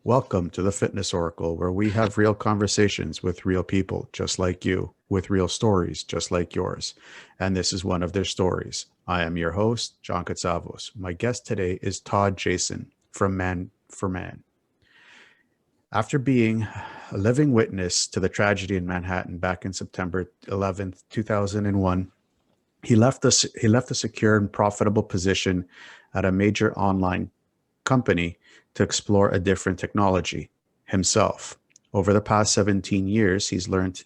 Welcome to the Fitness Oracle, where we have real conversations with real people just like you, with real stories just like yours. And this is one of their stories. I am your host, John Katsavos. My guest today is Todd Jason from Man for Man. After being a living witness to the tragedy in Manhattan back in September 11th, 2001, he left a secure and profitable position at a major online company to explore a different technology himself. Over the past 17 years, he's learned,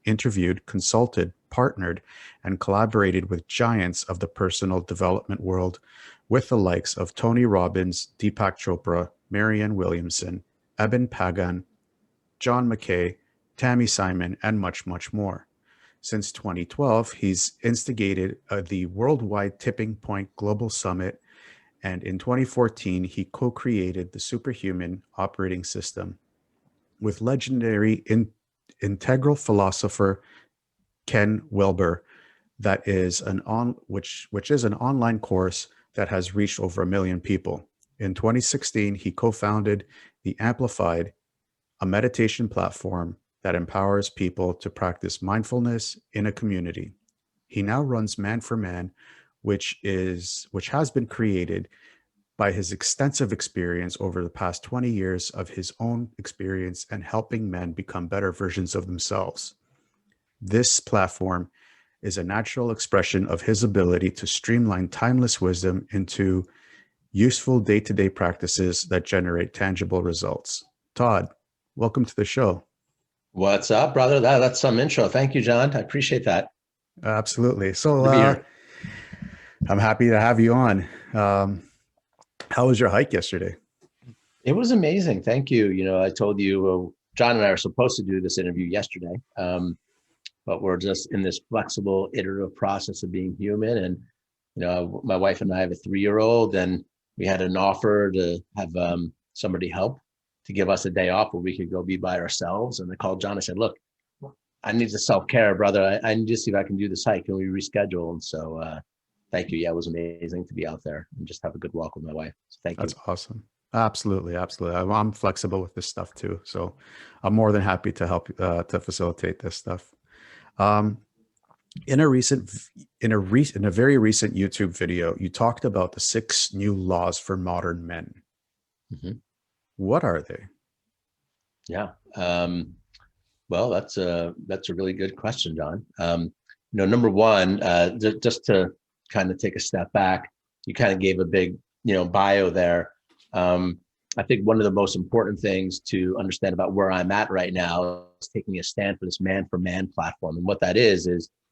interviewed, consulted, partnered, and collaborated with giants of the personal development world with the likes of Tony Robbins, Deepak Chopra, Marianne Williamson, Eben Pagan, John McKay, Tammy Simon, and much, much more. Since 2012, he's instigated the Worldwide Tipping Point Global Summit, and in 2014, he co-created the Superhuman Operating System with legendary integral philosopher Ken Wilber, that is which is an online course that has reached over 1 million people. In 2016, he co-founded the Amplified, a meditation platform that empowers people to practice mindfulness in a community. He now runs Man for Man, which has been created by his extensive experience over the past 20 years of his own experience and helping men become better versions of themselves. This platform is a natural expression of his ability to streamline timeless wisdom into useful day-to-day practices that generate tangible results. Todd, welcome to the show. What's up, brother? That's some intro. Thank you, John. I appreciate that. Absolutely. So I'm happy to have you on. How was your hike yesterday? It was amazing. Thank you. I told you, John and I are supposed to do this interview yesterday, but we're just in this flexible, iterative process of being human. And, my wife and I have a 3-year-old, and we had an offer to have somebody help to give us a day off where we could go be by ourselves. And I called John. I said, look, I need the self-care, brother. I need to see if I can do this hike. Can we reschedule? And so thank you. Yeah, it was amazing to be out there and just have a good walk with my wife. So thank you. That's awesome. Absolutely. I'm flexible with this stuff too. So I'm more than happy to help to facilitate this stuff. In a very recent YouTube video, you talked about the 6 new laws for modern men. Mm-hmm. What are they? Yeah. Well, that's a really good question, John. Number one, just to kind of take a step back, you kind of gave a big, bio there. I think one of the most important things to understand about where I'm at right now is taking a stand for this Man for Man platform. And what that is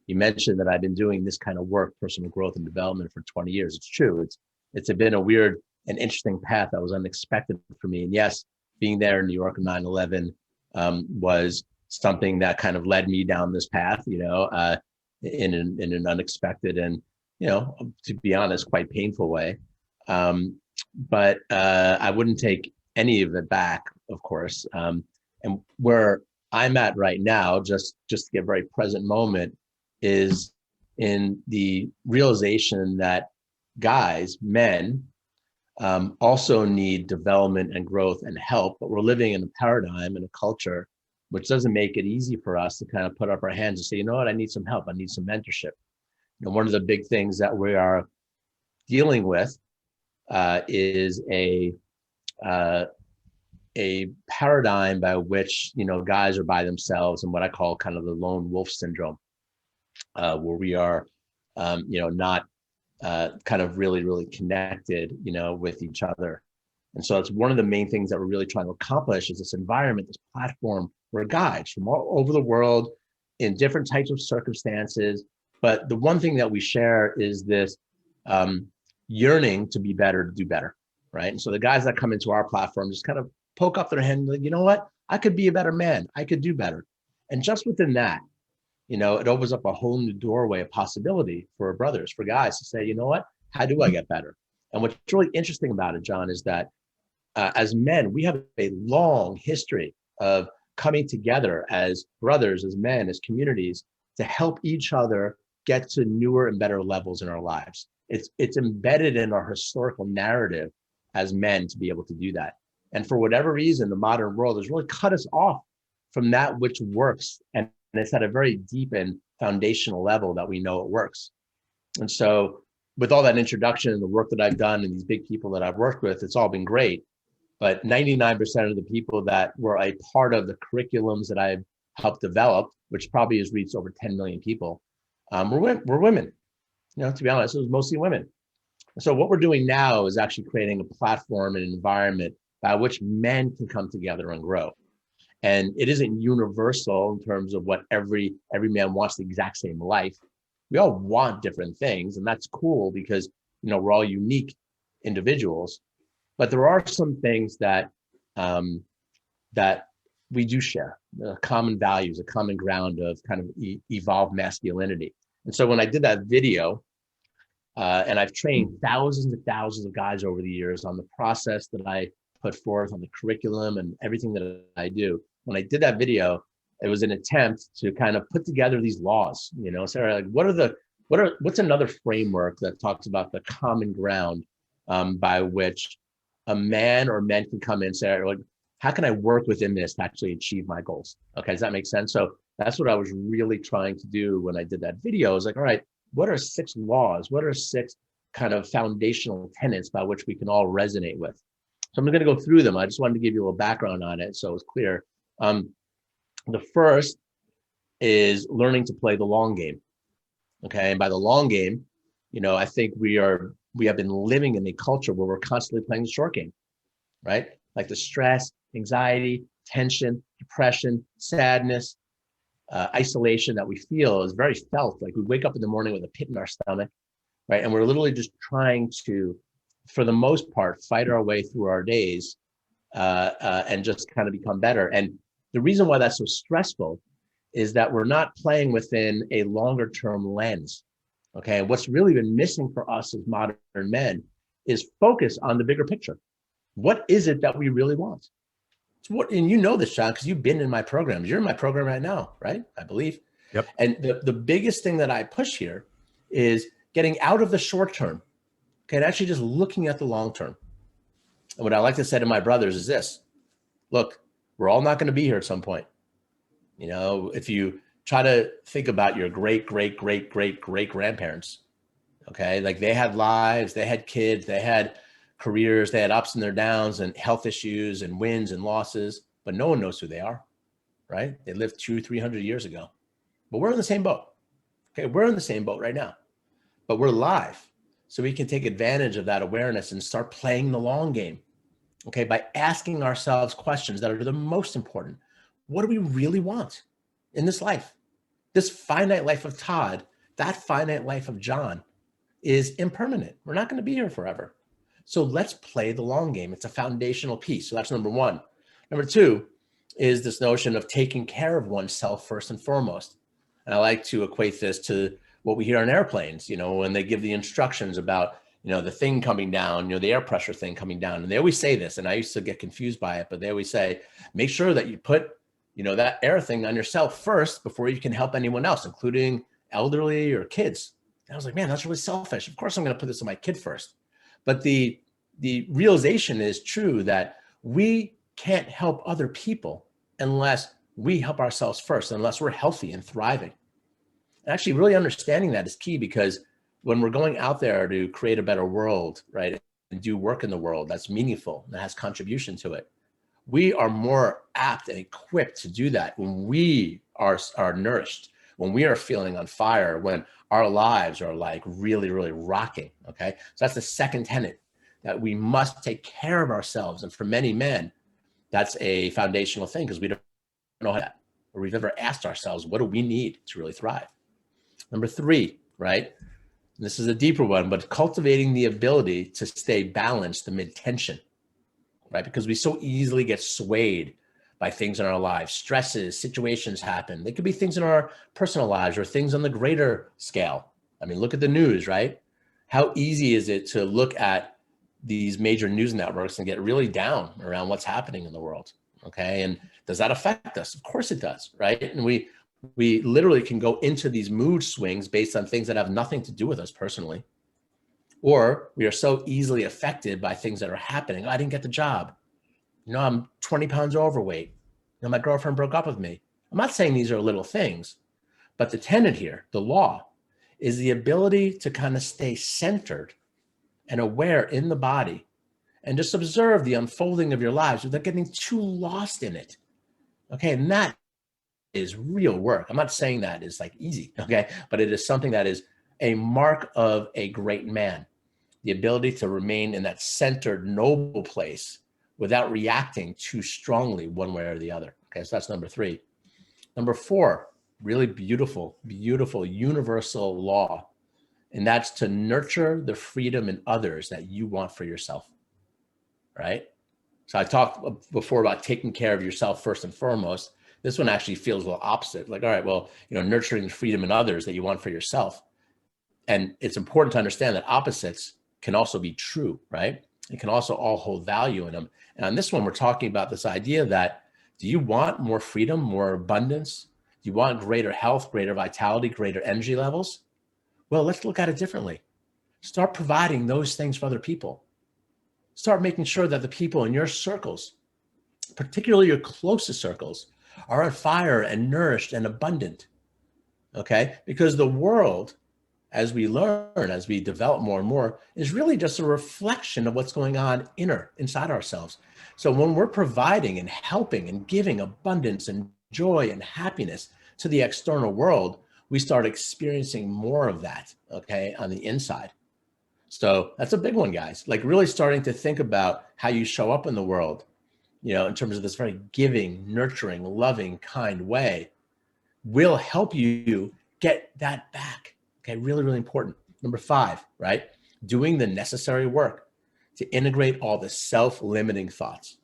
you mentioned that I've been doing this kind of work, personal growth and development, for 20 years. It's true. It's been a weird and interesting path that was unexpected for me. And yes, being there in New York on 9/11 was something that kind of led me down this path, in an unexpected and, to be honest, quite painful way. But I wouldn't take any of it back, of course. And where I'm at right now, just to get a very present moment, is in the realization that guys, men, also need development and growth and help, but we're living in a paradigm and a culture which doesn't make it easy for us to kind of put up our hands and say, you know what, I need some help, I need some mentorship. One of the big things that we are dealing with is a paradigm by which guys are by themselves, and what I call kind of the lone wolf syndrome, where we are not kind of really connected with each other. And so it's one of the main things that we're really trying to accomplish, is this environment, this platform where guys from all over the world in different types of circumstances, but the one thing that we share is this yearning to be better, to do better, right? And so the guys that come into our platform just kind of poke up their hand and like, you know what, I could be a better man, I could do better. And just within that, it opens up a whole new doorway of possibility for brothers, for guys to say, you know what, how do I get better? And what's really interesting about it, John, is that as men, we have a long history of coming together as brothers, as men, as communities, to help each other get to newer and better levels in our lives. It's embedded in our historical narrative as men to be able to do that. And for whatever reason, the modern world has really cut us off from that which works. And it's at a very deep and foundational level that we know it works. And so with all that introduction and the work that I've done and these big people that I've worked with, it's all been great. But 99% of the people that were a part of the curriculums that I've helped develop, which probably has reached over 10 million people, were women. To be honest, it was mostly women. So what we're doing now is actually creating a platform and an environment by which men can come together and grow. And it isn't universal in terms of what every man wants the exact same life. We all want different things, and that's cool because we're all unique individuals. But there are some things that that we do share, common values, a common ground of kind of evolved masculinity. And so when I did that video, and I've trained thousands and thousands of guys over the years on the process that I put forth, on the curriculum and everything that I do. When I did that video, it was an attempt to kind of put together these laws, so like what's another framework that talks about the common ground by which a man or men can come in and say, like, how can I work within this to actually achieve my goals? Okay, does that make sense? So that's what I was really trying to do when I did that video. I was like, all right, what are 6 laws? What are 6 kind of foundational tenets by which we can all resonate with? So I'm going to go through them. I just wanted to give you a little background on it so it's clear. The first is learning to play the long game. Okay, and by the long game, I think we have been living in a culture where we're constantly playing the short game, right? Like the stress, anxiety, tension, depression, sadness, isolation that we feel is very felt. Like we wake up in the morning with a pit in our stomach, right? And we're literally just trying to, for the most part, fight our way through our days and just kind of become better. And the reason why that's so stressful is that we're not playing within a longer term lens. Okay, and what's really been missing for us as modern men is focus on the bigger picture. What is it that we really want? And you know this, John, because you've been in my programs. You're in my program right now, right? I believe. Yep. And the biggest thing that I push here is getting out of the short term, okay, and actually just looking at the long term. And what I like to say to my brothers is this: look, we're all not going to be here at some point. If you try to think about your great grandparents, okay, like they had lives, they had kids, they had careers, they had ups and their downs and health issues and wins and losses, but no one knows who they are, right? They lived 200-300 years ago, but we're in the same boat. Okay, we're in the same boat right now, but we're live, so we can take advantage of that awareness and start playing the long game. Okay, by asking ourselves questions that are the most important. What do we really want in this life? This finite life of Todd, that finite life of John is impermanent. We're not going to be here forever. So let's play the long game. It's a foundational piece. So that's number 1. Number 2 is this notion of taking care of oneself first and foremost. And I like to equate this to what we hear on airplanes, when they give the instructions about the thing coming down, the air pressure thing coming down. And they always say this, and I used to get confused by it, but they always say, make sure that you put, that air thing on yourself first before you can help anyone else, including elderly or kids. And I was like, man, that's really selfish. Of course I'm going to put this on my kid first. But the realization is true that we can't help other people unless we help ourselves first, unless we're healthy and thriving. And actually really understanding that is key, because when we're going out there to create a better world, right, and do work in the world that's meaningful, that has contribution to it, we are more apt and equipped to do that when we are nourished, when we are feeling on fire, when our lives are like really, really rocking, okay? So that's the second tenet, that we must take care of ourselves. And for many men, that's a foundational thing, because we don't know that, or we've never asked ourselves, what do we need to really thrive? Number 3, right? This is a deeper one, but cultivating the ability to stay balanced amid tension, right? Because we so easily get swayed by things in our lives. Stresses, situations happen. They could be things in our personal lives or things on the greater scale. I mean, look at the news, right? How easy is it to look at these major news networks and get really down around what's happening in the world, okay? And does that affect us? Of course it does, right? And we literally can go into these mood swings based on things that have nothing to do with us personally. Or we are so easily affected by things that are happening. Oh, I didn't get the job. I'm 20 pounds overweight. My girlfriend broke up with me. I'm not saying these are little things, but the tenet here, the law, is the ability to kind of stay centered and aware in the body and just observe the unfolding of your lives without getting too lost in it. Okay. And that is real work. I'm not saying that is like easy. Okay. But it is something that is a mark of a great man, the ability to remain in that centered, noble place without reacting too strongly one way or the other. Okay. So that's number 3. Number 4, really beautiful, beautiful universal law. And that's to nurture the freedom in others that you want for yourself. Right. So I talked before about taking care of yourself first and foremost. This one actually feels a little opposite. Like, all right, well, nurturing the freedom in others that you want for yourself. And it's important to understand that opposites can also be true, right? It can also all hold value in them. And on this one, we're talking about this idea that, do you want more freedom, more abundance? Do you want greater health, greater vitality, greater energy levels? Well, let's look at it differently. Start providing those things for other people. Start making sure that the people in your circles, particularly your closest circles, are on fire and nourished and abundant. Okay? Because the world, as we learn, as we develop more and more, is really just a reflection of what's going on inside ourselves. So when we're providing and helping and giving abundance and joy and happiness to the external world, we start experiencing more of that, okay, on the inside. So that's a big one, guys. Like really starting to think about how you show up in the world, in terms of this very giving, nurturing, loving, kind way will help you get that back. Okay, really, really important. Number 5, right? Doing the necessary work to integrate all the self-limiting thoughts,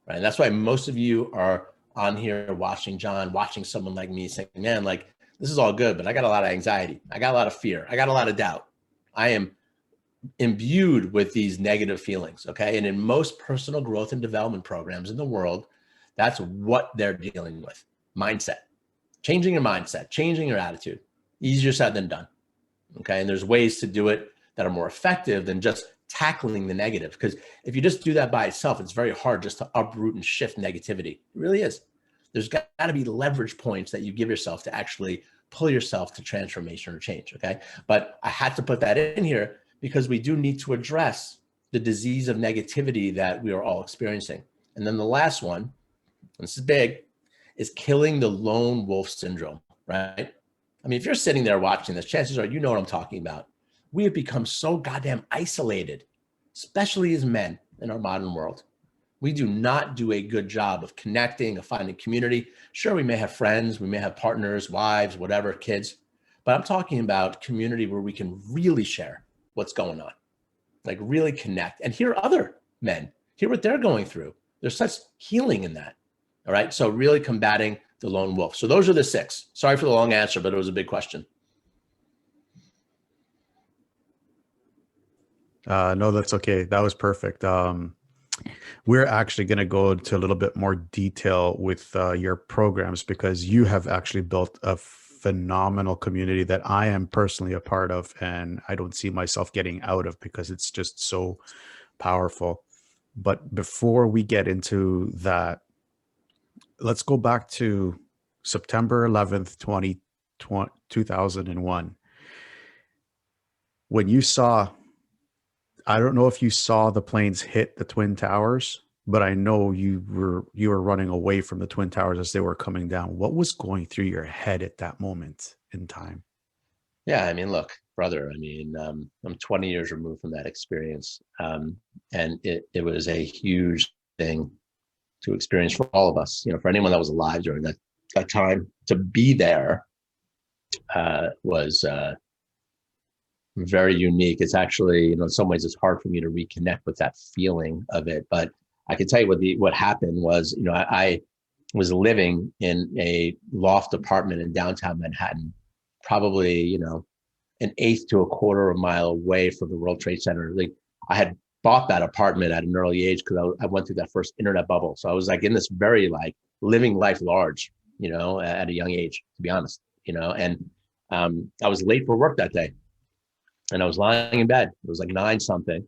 right? And that's why most of you are on here watching John, watching someone like me saying, man, like, this is all good, but I got a lot of anxiety. I got a lot of fear. I got a lot of doubt. I am imbued with these negative feelings, okay? And in most personal growth and development programs in the world, that's what they're dealing with. Mindset, changing your mindset, changing your attitude. Easier said than done, okay? And there's ways to do it that are more effective than just tackling the negative. Because if you just do that by itself, it's very hard just to uproot and shift negativity. It really is. There's got to be leverage points that you give yourself to actually pull yourself to transformation or change, okay? But I had to put that in here because we do need to address the disease of negativity that we are all experiencing. And then the last one, this is big, is killing the lone wolf syndrome, right? I mean, if you're sitting there watching this, chances are you know what I'm talking about. We have become so goddamn isolated, especially as men in our modern world. We do not do a good job of connecting, of finding community. Sure, we may have friends, we may have partners, wives, whatever, kids, but I'm talking about community where we can really share what's going on, like really connect and hear other men, hear what they're going through. There's such healing in that. All right. So really combating the lone wolf. So those are the 6. Sorry for the long answer, but it was a big question. No, that's okay. That was perfect. We're actually going to go into a little bit more detail with your programs because you have actually built a phenomenal community that I am personally a part of, and I don't see myself getting out of because it's just so powerful. But before we get into that, let's go back to September 11th, 2001. When you saw, I don't know if you saw the planes hit the Twin Towers, but I know you were running away from the Twin Towers as they were coming down. What was going through your head at that moment in time? Yeah, I mean, look, brother, I mean, I'm 20 years removed from that experience. And it was a huge thing to experience for all of us, for anyone that was alive during that time. To be there was very unique. It's actually, in some ways, it's hard for me to reconnect with that feeling of it. But I can tell you what happened was, I was living in a loft apartment in downtown Manhattan, probably, an eighth to a quarter of a mile away from the World Trade Center. Like I had bought that apartment at an early age because I went through that first internet bubble. So I was like in this very like living life large, at a young age, to be honest, and I was late for work that day and I was lying in bed. It was like 9 something.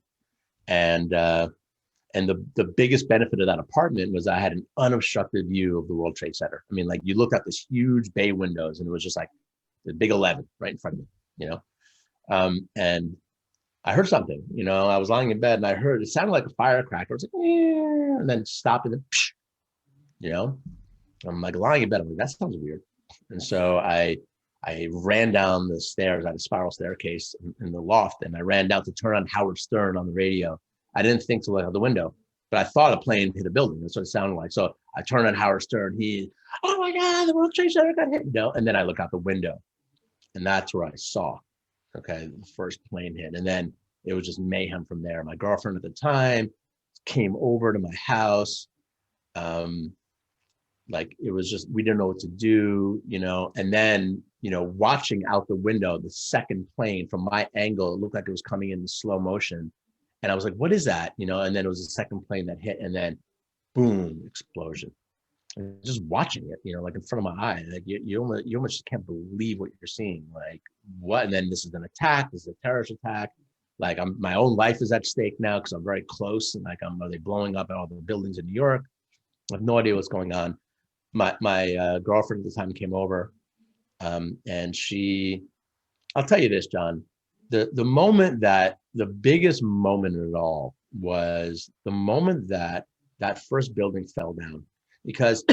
And And the biggest benefit of that apartment was I had an unobstructed view of the World Trade Center. I mean, like you looked out this huge bay windows and it was just like the big 11 right in front of me, you know? And I heard something, you know, I was lying in bed and I heard, it sounded like a firecracker. It was like, "Eh," and then stopped and then, psh, you know, I'm like lying in bed. I'm like, that sounds weird. And so I ran down the stairs. I had a spiral staircase in the loft, and I ran down to turn on Howard Stern on the radio. I didn't think to look out the window, but I thought a plane hit a building. That's what it sounded like. So I turned on Howard Stern. Oh my God, the World Trade Center got hit. You know, and then I look out the window, and that's where I saw, okay, the first plane hit. And then it was just mayhem from there. My girlfriend at the time came over to my house. Like it was just, we didn't know what to do, you know, and then, you know, watching out the window, the second plane from my angle, it looked like it was coming in slow motion. And I was like, what is that? You know, and then it was the second plane that hit, and then boom, explosion. And just watching it, you know, like in front of my eye, like you almost just can't believe what you're seeing. Like what? And then this is an attack, this is a terrorist attack. Like my own life is at stake now because I'm very close, and like are they blowing up all the buildings in New York? I have no idea what's going on. My girlfriend at the time came over, and I'll tell you this, John, the moment that the biggest moment of it all was the moment that that first building fell down, because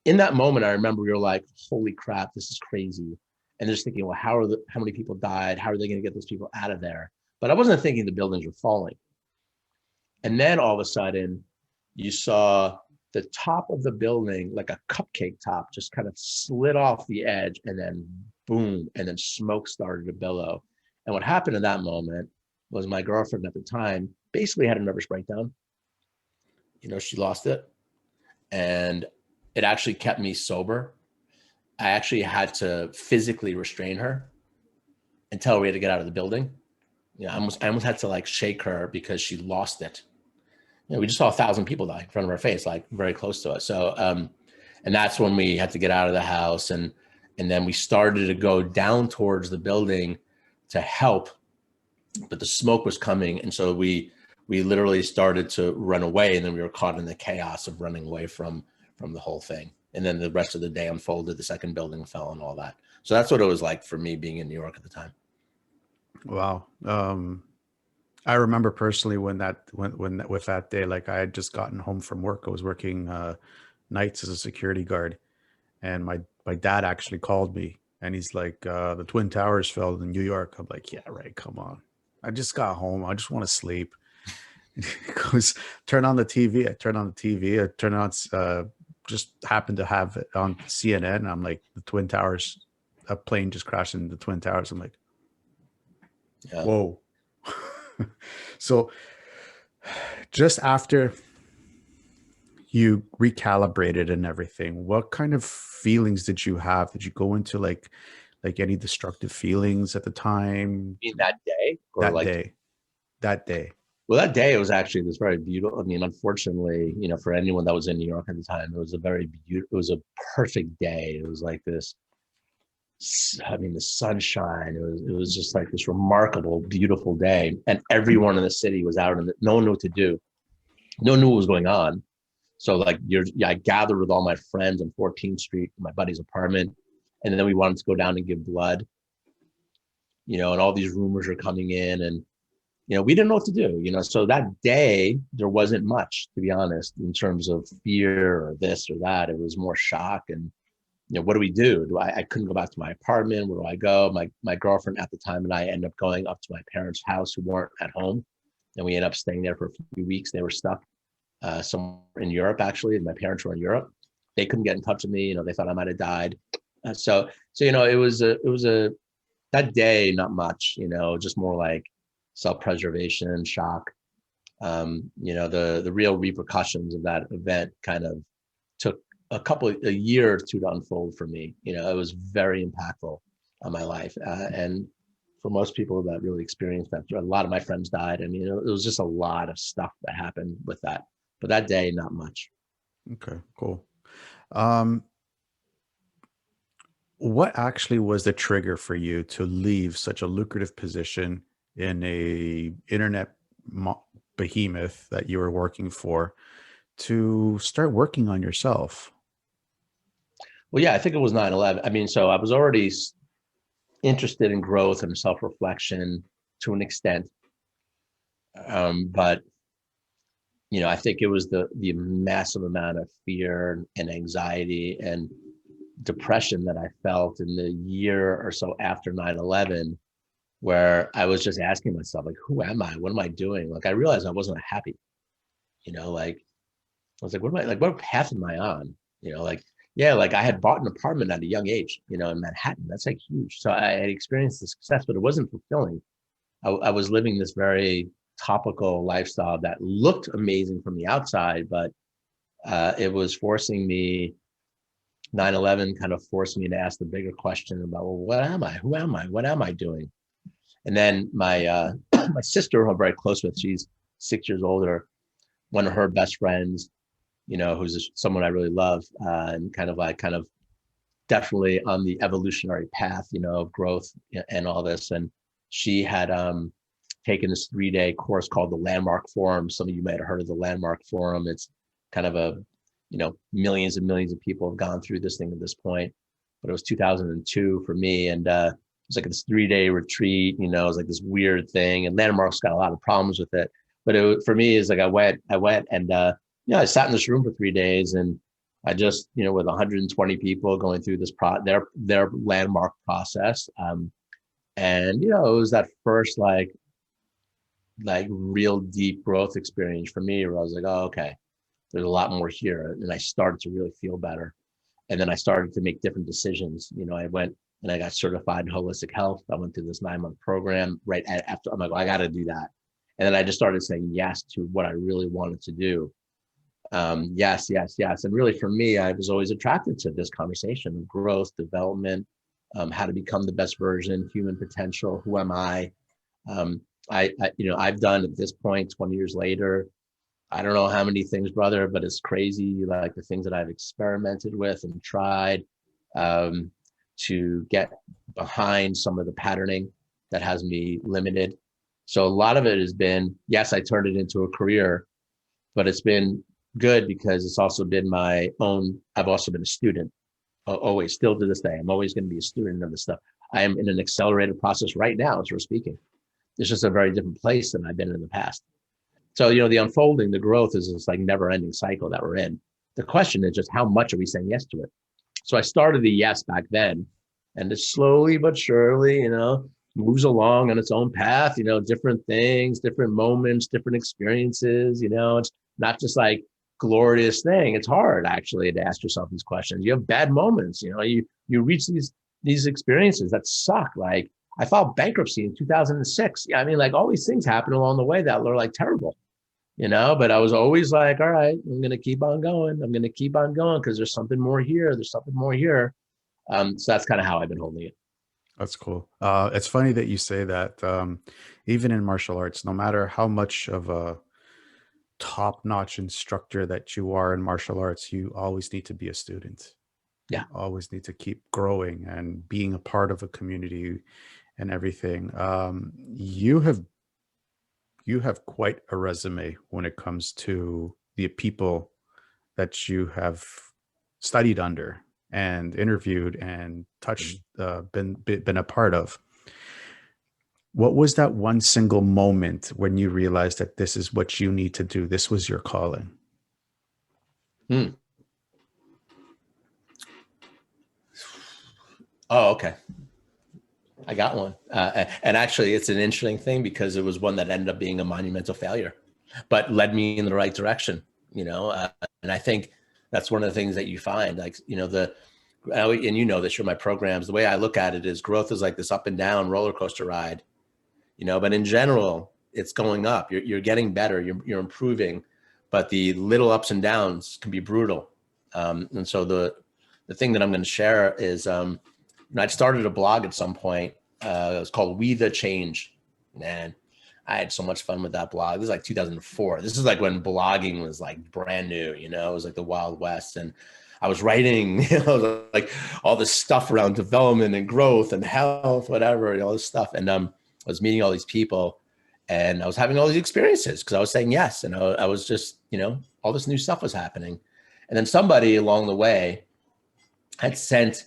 in that moment I remember we were like, holy crap, this is crazy, and just thinking, well, how many people died, how are they going to get those people out of there? But I wasn't thinking the buildings were falling. And then all of a sudden you saw the top of the building, like a cupcake top, just kind of slid off the edge, and then boom, and then smoke started to billow. And what happened in that moment was my girlfriend at the time basically had a nervous breakdown. You know, she lost it, and it actually kept me sober. I actually had to physically restrain her and tell her we had to get out of the building. You know, I almost had to like shake her because she lost it. You know, we just saw 1,000 people die in front of our face, like very close to us. So, and that's when we had to get out of the house, and then we started to go down towards the building to help, but the smoke was coming, and so we literally started to run away, and then we were caught in the chaos of running away from the whole thing. And then the rest of the day unfolded. The second building fell and all that. So that's what it was like for me being in New York at the time. Wow. I remember personally when with that day, like I had just gotten home from work. I was working nights as a security guard, and my dad actually called me, and he's like, the Twin Towers fell in New York. I'm like, yeah, right. Come on. I just got home. I just want to sleep. He goes, turn on the TV. I turn on the TV. I turn on, just happened to have it on CNN. And I'm like, the Twin Towers, a plane just crashed into the Twin Towers. I'm like, Yeah. whoa. So just after you recalibrated and everything, what kind of feelings did you have? Did you go into like any destructive feelings at the time? In that day, or That like day, that day. Well, that day it was actually this very beautiful. I mean, unfortunately, you know, for anyone that was in New York at the time, it was a very beautiful, it was a perfect day. It was like this, I mean, the sunshine, it was just like this remarkable, beautiful day. And everyone in the city was out, and no one knew what to do. No one knew what was going on. So like I gathered with all my friends on 14th Street, my buddy's apartment. And then we wanted to go down and give blood, you know, and all these rumors are coming in, and you know, we didn't know what to do, you know. So that day there wasn't much, to be honest, in terms of fear or this or that. It was more shock. And you know, what do we do? I couldn't go back to my apartment. Where do I go? My girlfriend at the time and I ended up going up to my parents' house, who weren't at home, and we ended up staying there for a few weeks. They were stuck somewhere in Europe, actually, and my parents were in Europe. They couldn't get in touch with me. You know, they thought I might have died. So you know, it was a that day, not much, you know, just more like self-preservation, shock. You know, the real repercussions of that event kind of took a year or two to unfold for me. You know, it was very impactful on my life. And for most people that really experienced that, a lot of my friends died. I mean, it was just a lot of stuff that happened with that. But that day, not much. Okay, cool. What actually was the trigger for you to leave such a lucrative position in a internet behemoth that you were working for to start working on yourself? Well, yeah, I think it was 9/11. I mean, so I was already interested in growth and self-reflection to an extent. But I think it was the massive amount of fear and anxiety and depression that I felt in the year or so after 9/11, where I was just asking myself, like, who am I? What am I doing? Like, I realized I wasn't happy. Like I was like, what path am I on? Like, yeah, like I had bought an apartment at a young age, in Manhattan. That's like huge. So I had experienced the success, but it wasn't fulfilling. I was living this very topical lifestyle that looked amazing from the outside, but it was forcing me. 9/11 kind of forced me to ask the bigger question about, well, what am I? Who am I? What am I doing? And then my my sister, who I'm very close with, she's 6 years older. One of her best friends, who's someone I really love, and kind of definitely on the evolutionary path, of growth and all this. And she had taken this 3-day course called the Landmark Forum. Some of you might have heard of the Landmark Forum. It's kind of a, millions and millions of people have gone through this thing at this point. But it was 2002 for me. And it was like this 3-day retreat, it was like this weird thing. And Landmark's got a lot of problems with it. But for me, it's like I went and, I sat in this room for 3 days, and I just, with 120 people going through this their landmark process. And, it was that first like real deep growth experience for me, where I was like, oh, okay, there's a lot more here. And I started to really feel better. And then I started to make different decisions. I went and I got certified in holistic health. I went through this 9-month program right after. I'm like, well, I got to do that. And then I just started saying yes to what I really wanted to do. Yes. And really for me, I was always attracted to this conversation of growth, development, how to become the best version, human potential. Who am I? I've done at this point, 20 years later, I don't know how many things, brother, but it's crazy. Like the things that I've experimented with and tried, to get behind some of the patterning that has me limited. So a lot of it has been, yes, I turned it into a career, but it's been good because it's also been my own. I've also been a student, always, still to this day. I'm always going to be a student of this stuff. I am in an accelerated process right now as we're speaking. It's just a very different place than I've been in the past. So, the unfolding, the growth is this like never ending cycle that we're in. The question is just how much are we saying yes to it? So I started the yes back then, and it slowly but surely, moves along on its own path, different things, different moments, different experiences, it's not just like glorious thing. It's hard actually to ask yourself these questions. You have bad moments, you reach these experiences that suck. Like I filed bankruptcy in 2006. Yeah, I mean, like all these things happen along the way that are like terrible, but I was always like, all right, I'm going to keep on going. I'm going to keep on going because there's something more here. There's something more here. So that's kind of how I've been holding it. That's cool. It's funny that you say that. Even in martial arts, no matter how much of a top-notch instructor that you are in martial arts, you always need to be a student. Yeah. You always need to keep growing and being a part of a community and everything. You have quite a resume when it comes to the people that you have studied under and interviewed and touched, been a part of. What was that one single moment when you realized that this is what you need to do? This was your calling. Oh, okay. I got one. And actually, it's an interesting thing because it was one that ended up being a monumental failure, but led me in the right direction, and I think that's one of the things that you find, like, and this, you're my programs. The way I look at it is growth is like this up and down roller coaster ride, but in general, it's going up. You're getting better. You're improving, but the little ups and downs can be brutal. And so the thing that I'm going to share is, I'd started a blog at some point. It was called We the Change. Man, I had so much fun with that blog. This is like 2004. This is like when blogging was like brand new, it was like the Wild West. And I was writing, like all this stuff around development and growth and health, whatever, all this stuff. And I was meeting all these people. And I was having all these experiences because I was saying yes. And I was just, all this new stuff was happening. And then somebody along the way had sent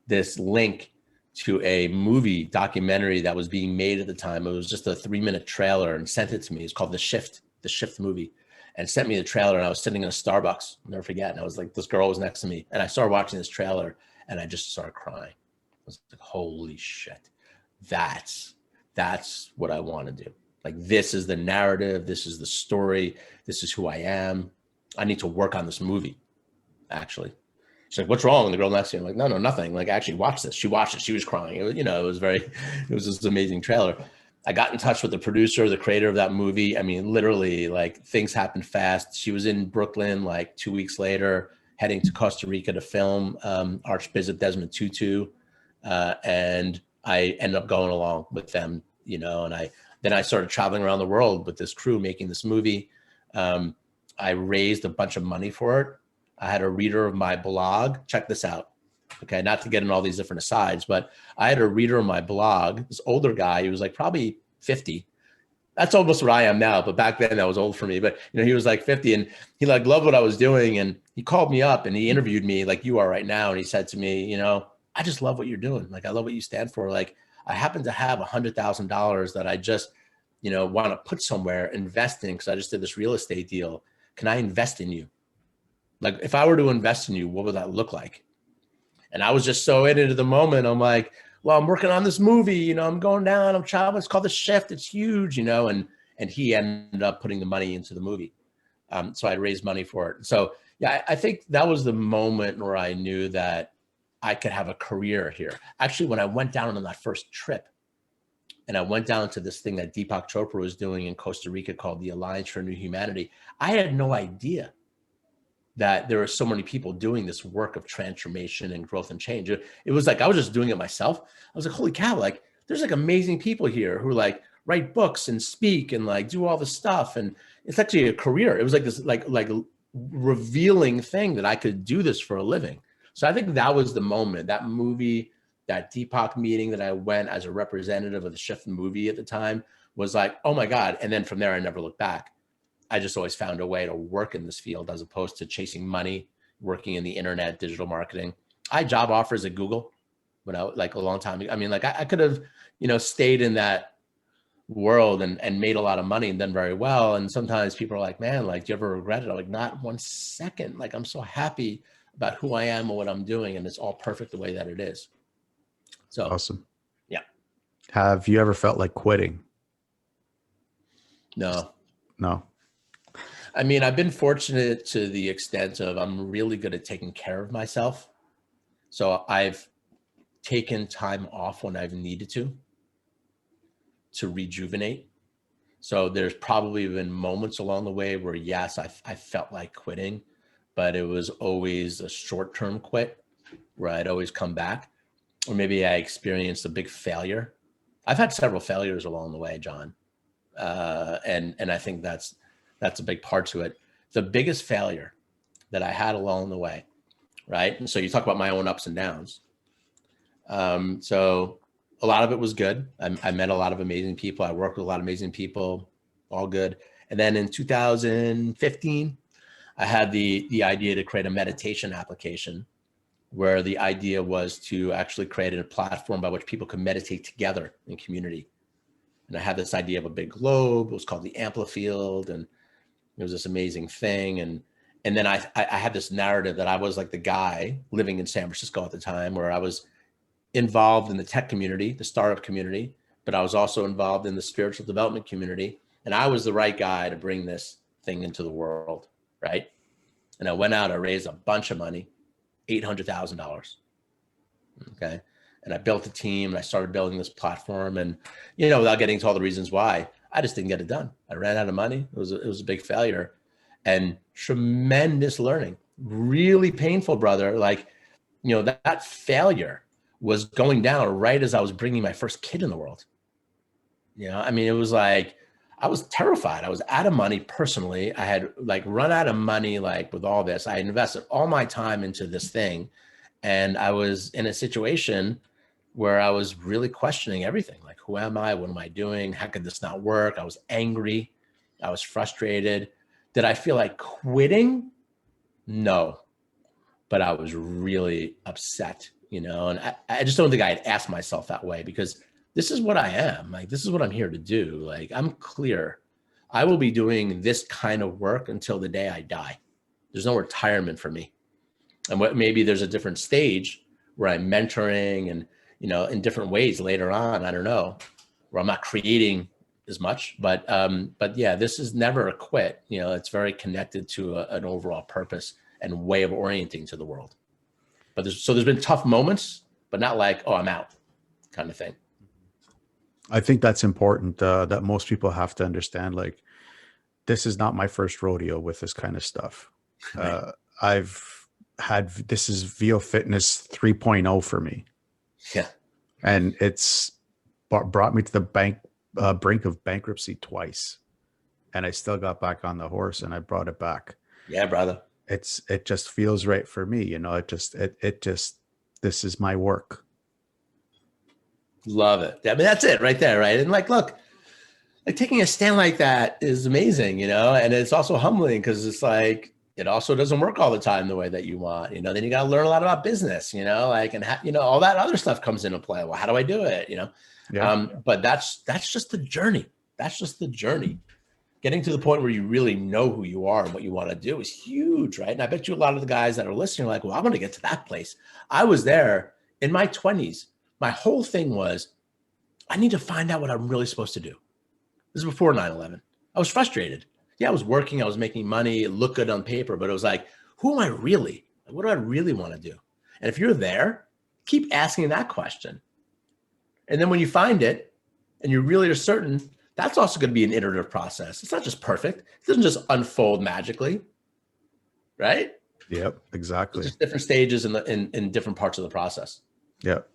this link to a movie documentary that was being made at the time. It was just a 3-minute trailer and sent it to me. It's called The Shift movie, and sent me the trailer. And I was sitting in a Starbucks, I'll never forget. And I was like, this girl was next to me, and I started watching this trailer and I just started crying. I was like, holy shit. That's what I want to do. Like, this is the narrative. This is the story. This is who I am. I need to work on this movie, actually. She's like, what's wrong? And the girl next to me, I'm like, no, nothing. Like, actually watch this. She watched it. She was crying. It was, it was this amazing trailer. I got in touch with the producer, the creator of that movie. I mean, literally, like, things happened fast. She was in Brooklyn like 2 weeks later, heading to Costa Rica to film Archbishop Desmond Tutu. And I ended up going along with them, and then I started traveling around the world with this crew making this movie. I raised a bunch of money for it. I had a reader of my blog. Check this out. Okay, not to get in all these different asides, but I had a reader of my blog, this older guy. He was like probably 50. That's almost what I am now, but back then that was old for me. But he was like 50, and he like loved what I was doing. And he called me up and he interviewed me like you are right now. And he said to me, I just love what you're doing. Like, I love what you stand for. Like, I happen to have $100,000 that I just, want to put somewhere, invest in, because I just did this real estate deal. Can I invest in you? Like, if I were to invest in you, what would that look like? And I was just so into the moment. I'm like, well, I'm working on this movie, I'm going down, I'm traveling. It's called The Shift. It's huge, and he ended up putting the money into the movie. So I raised money for it. So yeah, I think that was the moment where I knew that I could have a career here. Actually, when I went down on that first trip, and I went down to this thing that Deepak Chopra was doing in Costa Rica called the Alliance for New Humanity, I had no idea that there are so many people doing this work of transformation and growth and change. It was like, I was just doing it myself. I was like, holy cow, like, there's like amazing people here who like write books and speak and like do all this stuff. And it's actually a career. It was like this, like revealing thing that I could do this for a living. So I think that was the moment, that movie, that Deepak meeting that I went as a representative of the Shift movie at the time was like, oh my God. And then from there, I never looked back. I just always found a way to work in this field as opposed to chasing money, working in the internet, digital marketing. I had job offers at Google when I like a long time ago. I mean, like I could have, stayed in that world and made a lot of money and done very well. And sometimes people are like, man, like, do you ever regret it? I'm like, not 1 second. Like, I'm so happy about who I am and what I'm doing. And it's all perfect the way that it is. So awesome. Yeah. Have you ever felt like quitting? No. I mean, I've been fortunate to the extent of I'm really good at taking care of myself. So I've taken time off when I've needed to rejuvenate. So there's probably been moments along the way where, yes, I felt like quitting, but it was always a short-term quit where I'd always come back. Or maybe I experienced a big failure. I've had several failures along the way, John. And I think that's a big part to it. The biggest failure that I had along the way, right? And so you talk about my own ups and downs. So a lot of it was good. I met a lot of amazing people. I worked with a lot of amazing people, all good. And then in 2015, I had the idea to create a meditation application where the idea was to actually create a platform by which people could meditate together in community. And I had this idea of a big globe. It was called the Amplifield, and it was this amazing thing. And then I had this narrative that I was like the guy living in San Francisco at the time, where I was involved in the tech community, the startup community, but I was also involved in the spiritual development community. And I was the right guy to bring this thing into the world, right? And I went out, I raised a bunch of money, $800,000. Okay. And I built a team and I started building this platform, and, without getting to all the reasons why, I just didn't get it done. I ran out of money. It was a big failure, and tremendous learning, really painful, brother. Like, that failure was going down right as I was bringing my first kid in the world. I mean, it was like, I was terrified. I was out of money personally. I had like run out of money, like with all this. I invested all my time into this thing. And I was in a situation where I was really questioning everything. Like, who am I? What am I doing? How could this not work? I was angry. I was frustrated. Did I feel like quitting? No, but I was really upset, and I just don't think I had asked myself that way, because this is what I am. Like, this is what I'm here to do. Like, I'm clear. I will be doing this kind of work until the day I die. There's no retirement for me. And maybe there's a different stage where I'm mentoring and, in different ways later on, I don't know, where I'm not creating as much, but yeah, this is never a quit. It's very connected to an overall purpose and way of orienting to the world. But there's been tough moments, but not like, oh, I'm out kind of thing. I think that's important, that most people have to understand. Like, this is not my first rodeo with this kind of stuff. Right. This is VO Fitness 3.0 for me. Yeah. And it's brought me to the brink of bankruptcy twice. And I still got back on the horse and I brought it back. Yeah, brother. It just feels right for me. This is my work. Love it. I mean, that's it right there. Right. And look, taking a stand like that is amazing, and it's also humbling, because it's like, it also doesn't work all the time the way that you want, then you got to learn a lot about business, and all that other stuff comes into play. Well, how do I do it? Yeah. But that's just the journey. That's just the journey. Getting to the point where you really know who you are and what you want to do is huge. Right. And I bet you a lot of the guys that are listening are like, well, I want to get to that place. I was there in my 20s. My whole thing was, I need to find out what I'm really supposed to do. This is before 9/11. I was frustrated. Yeah, I was working. I was making money. It looked good on paper, but it was like, who am I really? What do I really want to do? And if you're there, keep asking that question. And then when you find it and you really are certain, that's also going to be an iterative process. It's not just perfect. It doesn't just unfold magically, right? Yep, exactly. It's just different stages in different parts of the process. Yep.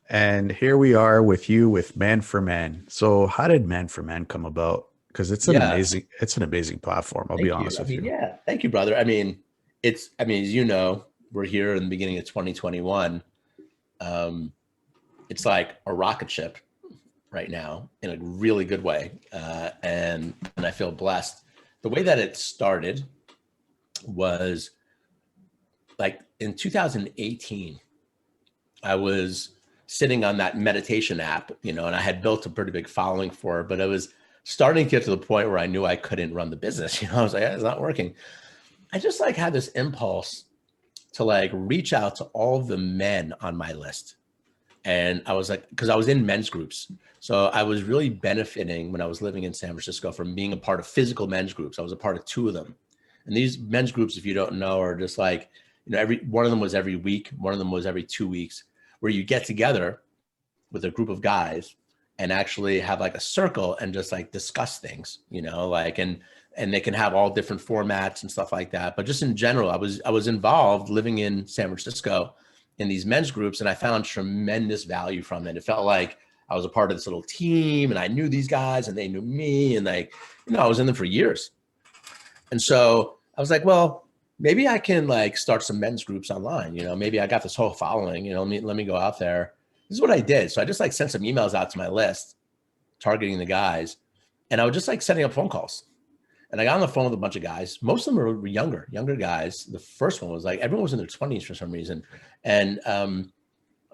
And here we are with you with Man for Man. So how did Man for Man come about? Because it's an amazing platform. I'll be honest with you. Yeah. Thank you, brother. I mean, as you know, we're here in the beginning of 2021. It's like a rocket ship right now in a really good way. And I feel blessed. The way that it started was like in 2018, I was sitting on that meditation app, and I had built a pretty big following for it, but I was starting to get to the point where I knew I couldn't run the business. I was like, it's not working. I just had this impulse to reach out to all of the men on my list. And I was like, because I was in men's groups. So I was really benefiting when I was living in San Francisco from being a part of physical men's groups. I was a part of 2 of them. And these men's groups, if you don't know, are just every one of them was every week. One of them was every 2 weeks, where you get together with a group of guys and actually have a circle and just discuss things, and they can have all different formats and stuff like that. But just in general, I was involved living in San Francisco in these men's groups, and I found tremendous value from it. It felt like I was a part of this little team, and I knew these guys and they knew me, and I was in them for years. And so I was like, well, maybe I can start some men's groups online. Maybe I got this whole following, let me go out there. This is what I did. So I just sent some emails out to my list, targeting the guys, and I was just setting up phone calls. And I got on the phone with a bunch of guys. Most of them were younger guys. The first one was everyone was in their 20s for some reason. And I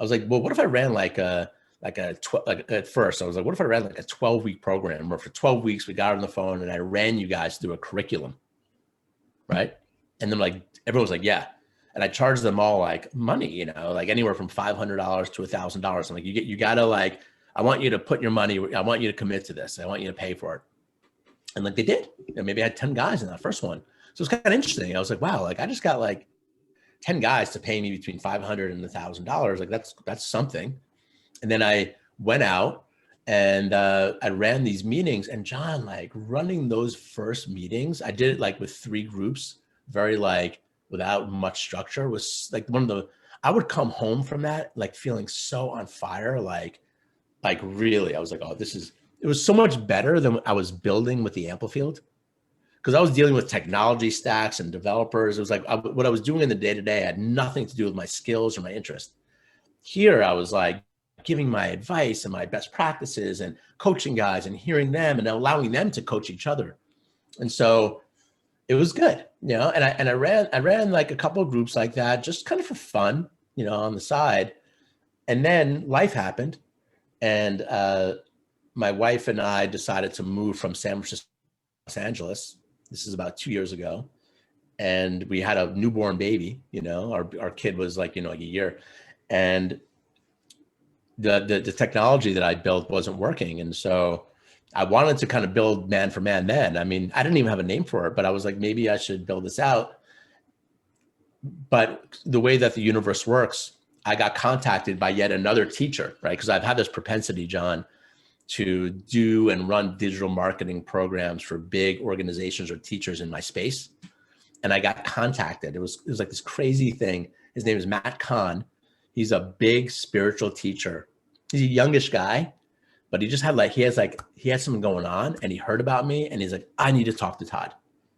was like, well, what if I ran at first I was like, what if I ran a 12-week program where for 12 weeks we got on the phone and I ran you guys through a curriculum, right? And then everyone was like, yeah. And I charged them all money, anywhere from $500 to $1,000. I'm like, you gotta I want you to put your money, I want you to commit to this. I want you to pay for it. And they did. And maybe I had 10 guys in that first one. So it's kind of interesting. I was like, wow, I just got 10 guys to pay me between $500 and $1,000. That's something. And then I went out and I ran these meetings, and John, running those first meetings, I did it with 3 groups, very without much structure, was I would come home from that, feeling so on fire, really, I was like, oh, it was so much better than I was building with the Amplifield, because I was dealing with technology stacks and developers. It was what I was doing in the day-to-day had nothing to do with my skills or my interest. Here, I was giving my advice and my best practices and coaching guys and hearing them and allowing them to coach each other. And so it was good, and I ran like a couple of groups like that, just kind of for fun, on the side. And then life happened, and my wife and I decided to move from San Francisco to Los Angeles. This is about 2 years ago. And we had a newborn baby, our kid was like, like a year. And the technology that I built wasn't working. And so I wanted to kind of build Man for Man then. I mean, I didn't even have a name for it, but I was like, maybe I should build this out. But the way that the universe works, I got contacted by yet another teacher, right? Because I've had this propensity, John, to do and run digital marketing programs for big organizations or teachers in my space. And I got contacted. It was like this crazy thing. His name is Matt Kahn. He's a big spiritual teacher. He's a youngish guy, but he had something going on, and he heard about me, and he's like, I need to talk to Todd.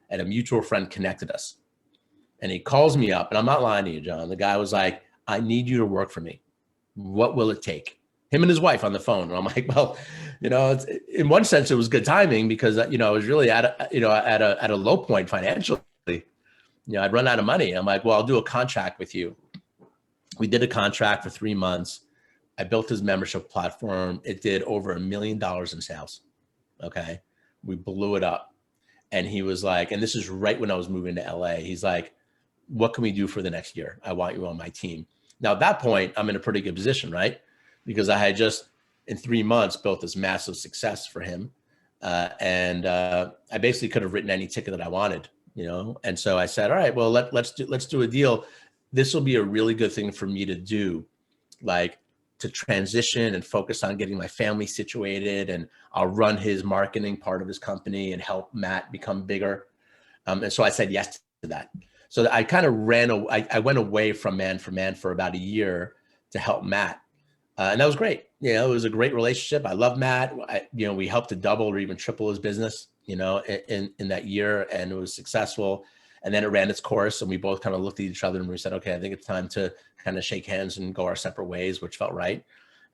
And a mutual friend connected us. And he calls me up, and I'm not lying to you, John. The guy was like, I need you to work for me. What will it take? Him and his wife on the phone. And I'm like, well, it's, in one sense, it was good timing because, I was really at a low point financially. I'd run out of money. I'm like, well, I'll do a contract with you. We did a contract for 3 months. I built his membership platform. It did over $1 million in sales. Okay. We blew it up. And he was like, and this is right when I was moving to LA. He's like, what can we do for the next year? I want you on my team. Now, at that point, I'm in a pretty good position, right? Because I had just in 3 months built this massive success for him. And I basically could have written any ticket that I wanted, And so I said, all right, well, let's do a deal. This will be a really good thing for me to do, like to transition and focus on getting my family situated. And I'll run his marketing part of his company and help Matt become bigger. And so I said yes to that. So I kind of I went away from Man for Man for about a year to help Matt. And that was great. It was a great relationship. I love Matt. We helped to double or even triple his business, in that year, and it was successful. And then it ran its course, and we both kind of looked at each other and we said, okay, I think it's time to kind of shake hands and go our separate ways, which felt right.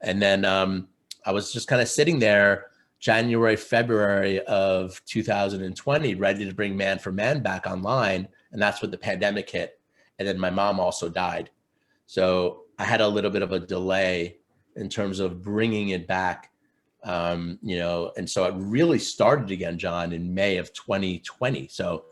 And then I was just kind of sitting there January, February of 2020, ready to bring Man for Man back online. And that's when the pandemic hit. And then my mom also died. So I had a little bit of a delay in terms of bringing it back, and so it really started again, John, in May of 2020. So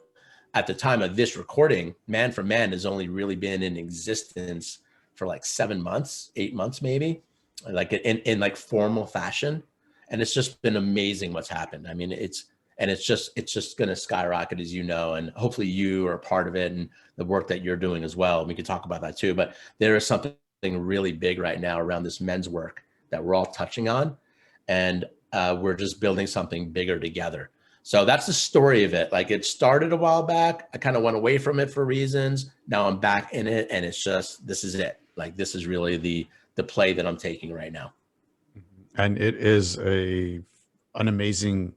at the time of this recording, Man for Man has only really been in existence for like 7 months, 8 months, maybe, like in like formal fashion. And it's just been amazing what's happened. I mean, it's just going to skyrocket, as and hopefully you are a part of it and the work that you're doing as well. We could talk about that too, but there is something really big right now around this men's work that we're all touching on. And we're just building something bigger together. So that's the story of it. Like, it started a while back. I kind of went away from it for reasons. Now I'm back in it, and it's just, this is it. Like, this is really the play that I'm taking right now. And it is an amazing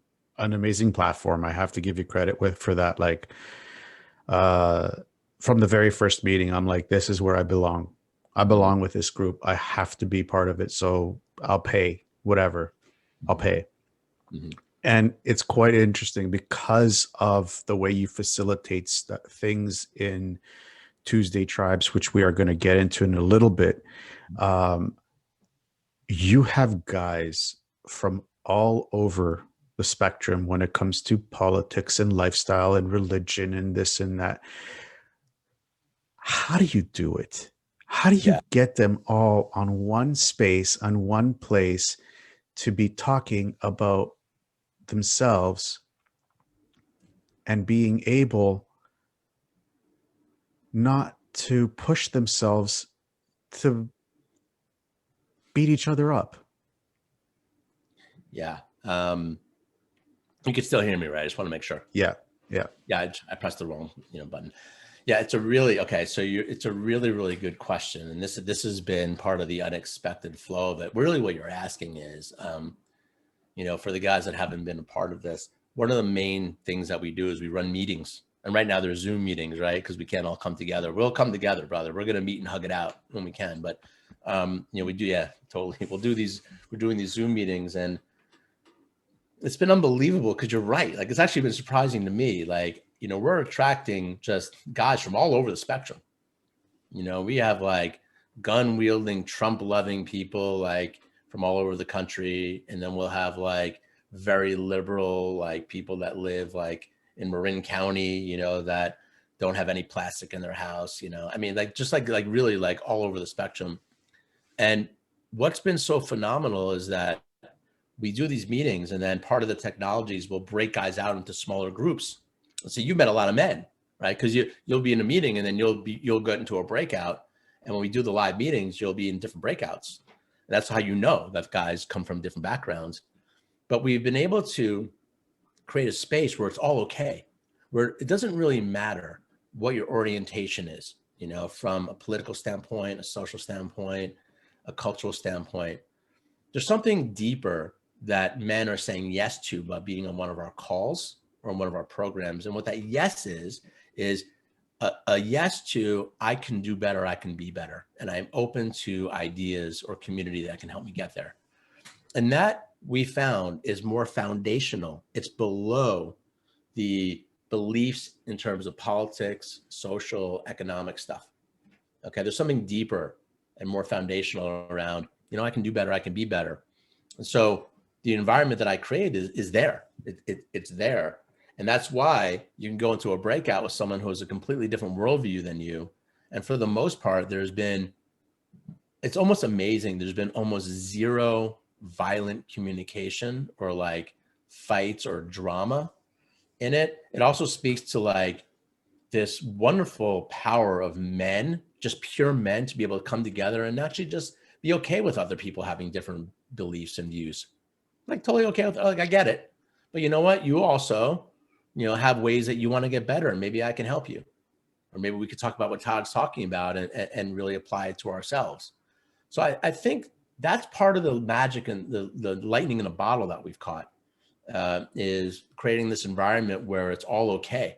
platform. I have to give you credit for that. Like, from the very first meeting, I'm like, this is where I belong. I belong with this group. I have to be part of it. So I'll pay whatever. I'll pay. Mm-hmm. And it's quite interesting because of the way you facilitate things in Tuesday Tribes, which we are going to get into in a little bit. You have guys from all over the spectrum when it comes to politics and lifestyle and religion and this and that. How do you do it? How do you get them all on one space, on one place, to be talking about themselves and being able not to push themselves to beat each other up? Yeah. You can still hear me, right? I just want to make sure. Yeah. I pressed the wrong, button. Yeah, it's a really really good question, and this has been part of the unexpected flow of it. Really, what you're asking is, for the guys that haven't been a part of this, one of the main things that we do is we run meetings, and right now there's Zoom meetings, right? Because we can't all come together. We'll come together, brother. We're gonna meet and hug it out when we can, but We do, yeah, totally. We're doing these Zoom meetings, and it's been unbelievable because you're right. Like, it's actually been surprising to me. Like, we're attracting just guys from all over the spectrum. We have like gun wielding, Trump loving people like from all over the country. And then we'll have like very liberal, like people that live like in Marin County, that don't have any plastic in their house, I mean, like, just like really like all over the spectrum. And what's been so phenomenal is that we do these meetings, and then part of the technologies will break guys out into smaller groups. So you've met a lot of men, right? Because you'll be in a meeting, and then you'll get into a breakout. And when we do the live meetings, you'll be in different breakouts. And that's how you know that guys come from different backgrounds. But we've been able to create a space where it's all okay, where it doesn't really matter what your orientation is, from a political standpoint, a social standpoint, a cultural standpoint. There's something deeper that men are saying yes to by being on one of our calls or on one of our programs. And what that yes is a yes to, I can do better, I can be better, and I'm open to ideas or community that can help me get there. And that, we found, is more foundational. It's below the beliefs in terms of politics, social, economic stuff. Okay, there's something deeper and more foundational around, I can do better, I can be better. And so the environment that I created is there. It's there. And that's why you can go into a breakout with someone who has a completely different worldview than you. And for the most part, it's almost amazing. There's been almost zero violent communication or like fights or drama in it. It also speaks to like this wonderful power of men, just pure men, to be able to come together and actually just be okay with other people having different beliefs and views. Like, totally okay with, like, I get it. But you know what? You also, have ways that you want to get better, and maybe I can help you. Or maybe we could talk about what Todd's talking about and really apply it to ourselves. So I think that's part of the magic and the lightning in a bottle that we've caught, is creating this environment where it's all okay.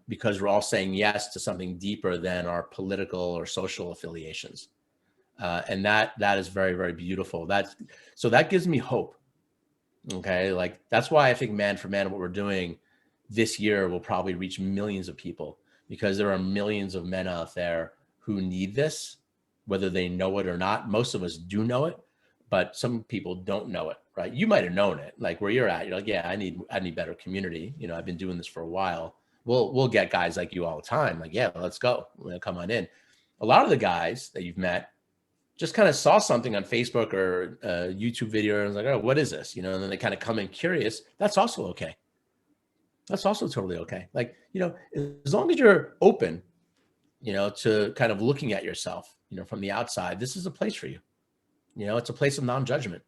Because we're all saying yes to something deeper than our political or social affiliations. And that is very, very beautiful. So that gives me hope. Okay. Like, that's why I think Man for Man, what we're doing this year, will probably reach millions of people, because there are millions of men out there who need this, whether they know it or not. Most of us do know it, but some people don't know it, right? You might've known it, like where you're at. You're like, yeah, I need better community. I've been doing this for a while. We'll get guys like you all the time. Like, yeah, let's go. Come on in. A lot of the guys that you've met just kind of saw something on Facebook or a YouTube video and was like, oh, what is this? And then they kind of come in curious. That's also okay. That's also totally okay. Like, as long as you're open, to kind of looking at yourself, from the outside, this is a place for you. It's a place of non-judgment.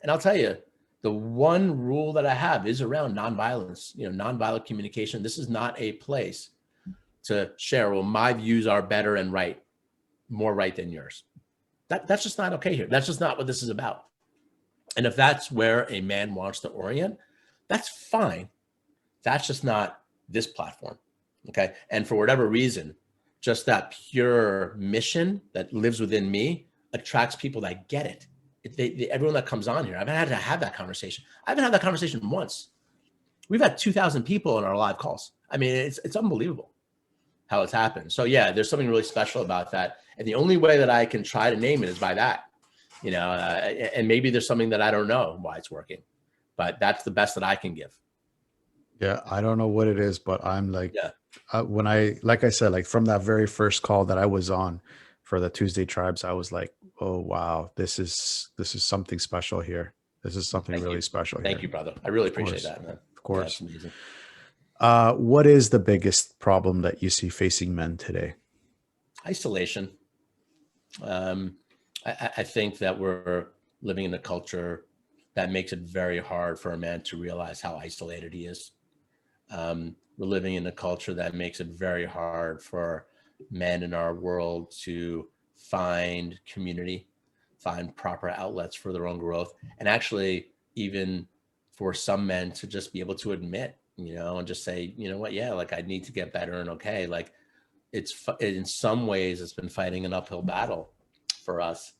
And I'll tell you, the one rule that I have is around nonviolence, nonviolent communication. This is not a place to share, well, my views are better and right, more right than yours. That's just not okay here. That's just not what this is about. And if that's where a man wants to orient, that's fine. That's just not this platform. Okay. And for whatever reason, just that pure mission that lives within me attracts people that get it. Everyone that comes on here, I've had to have that conversation. I haven't had that conversation once. We've had 2,000 people in our live calls. I mean, it's unbelievable how it's happened. So yeah, there's something really special about that. And the only way that I can try to name it is by that, and maybe there's something that I don't know why it's working, but that's the best that I can give. Yeah, I don't know what it is, but I'm like, like I said, like from that very first call that I was on for the Tuesday Tribes, I was like, oh wow, this is something special here. This is something really special. Thank you, brother. I really appreciate that, man. Of course. Yeah, that's amazing. What is the biggest problem that you see facing men today? Isolation. I think that we're living in a culture that makes it very hard for a man to realize how isolated he is. We're living in a culture that makes it very hard for men in our world to find community, find proper outlets for their own growth, and actually even for some men to just be able to admit, and just say, you know what, yeah, like I need to get better, and okay, like in some ways it's been fighting an uphill battle. for us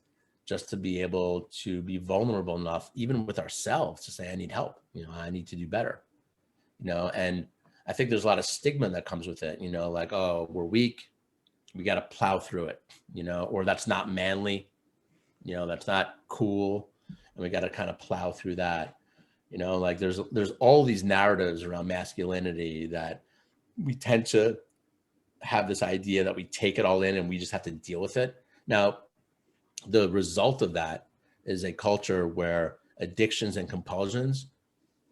just to be able to be vulnerable enough, even with ourselves, to say, I need help, I need to do better, and I think there's a lot of stigma that comes with it, like, oh, we're weak, we got to plow through it, or that's not manly, that's not cool, and we got to kind of plow through that, like there's all these narratives around masculinity that we tend to have this idea that we take it all in and we just have to deal with it. Now, the result of that is a culture where addictions and compulsions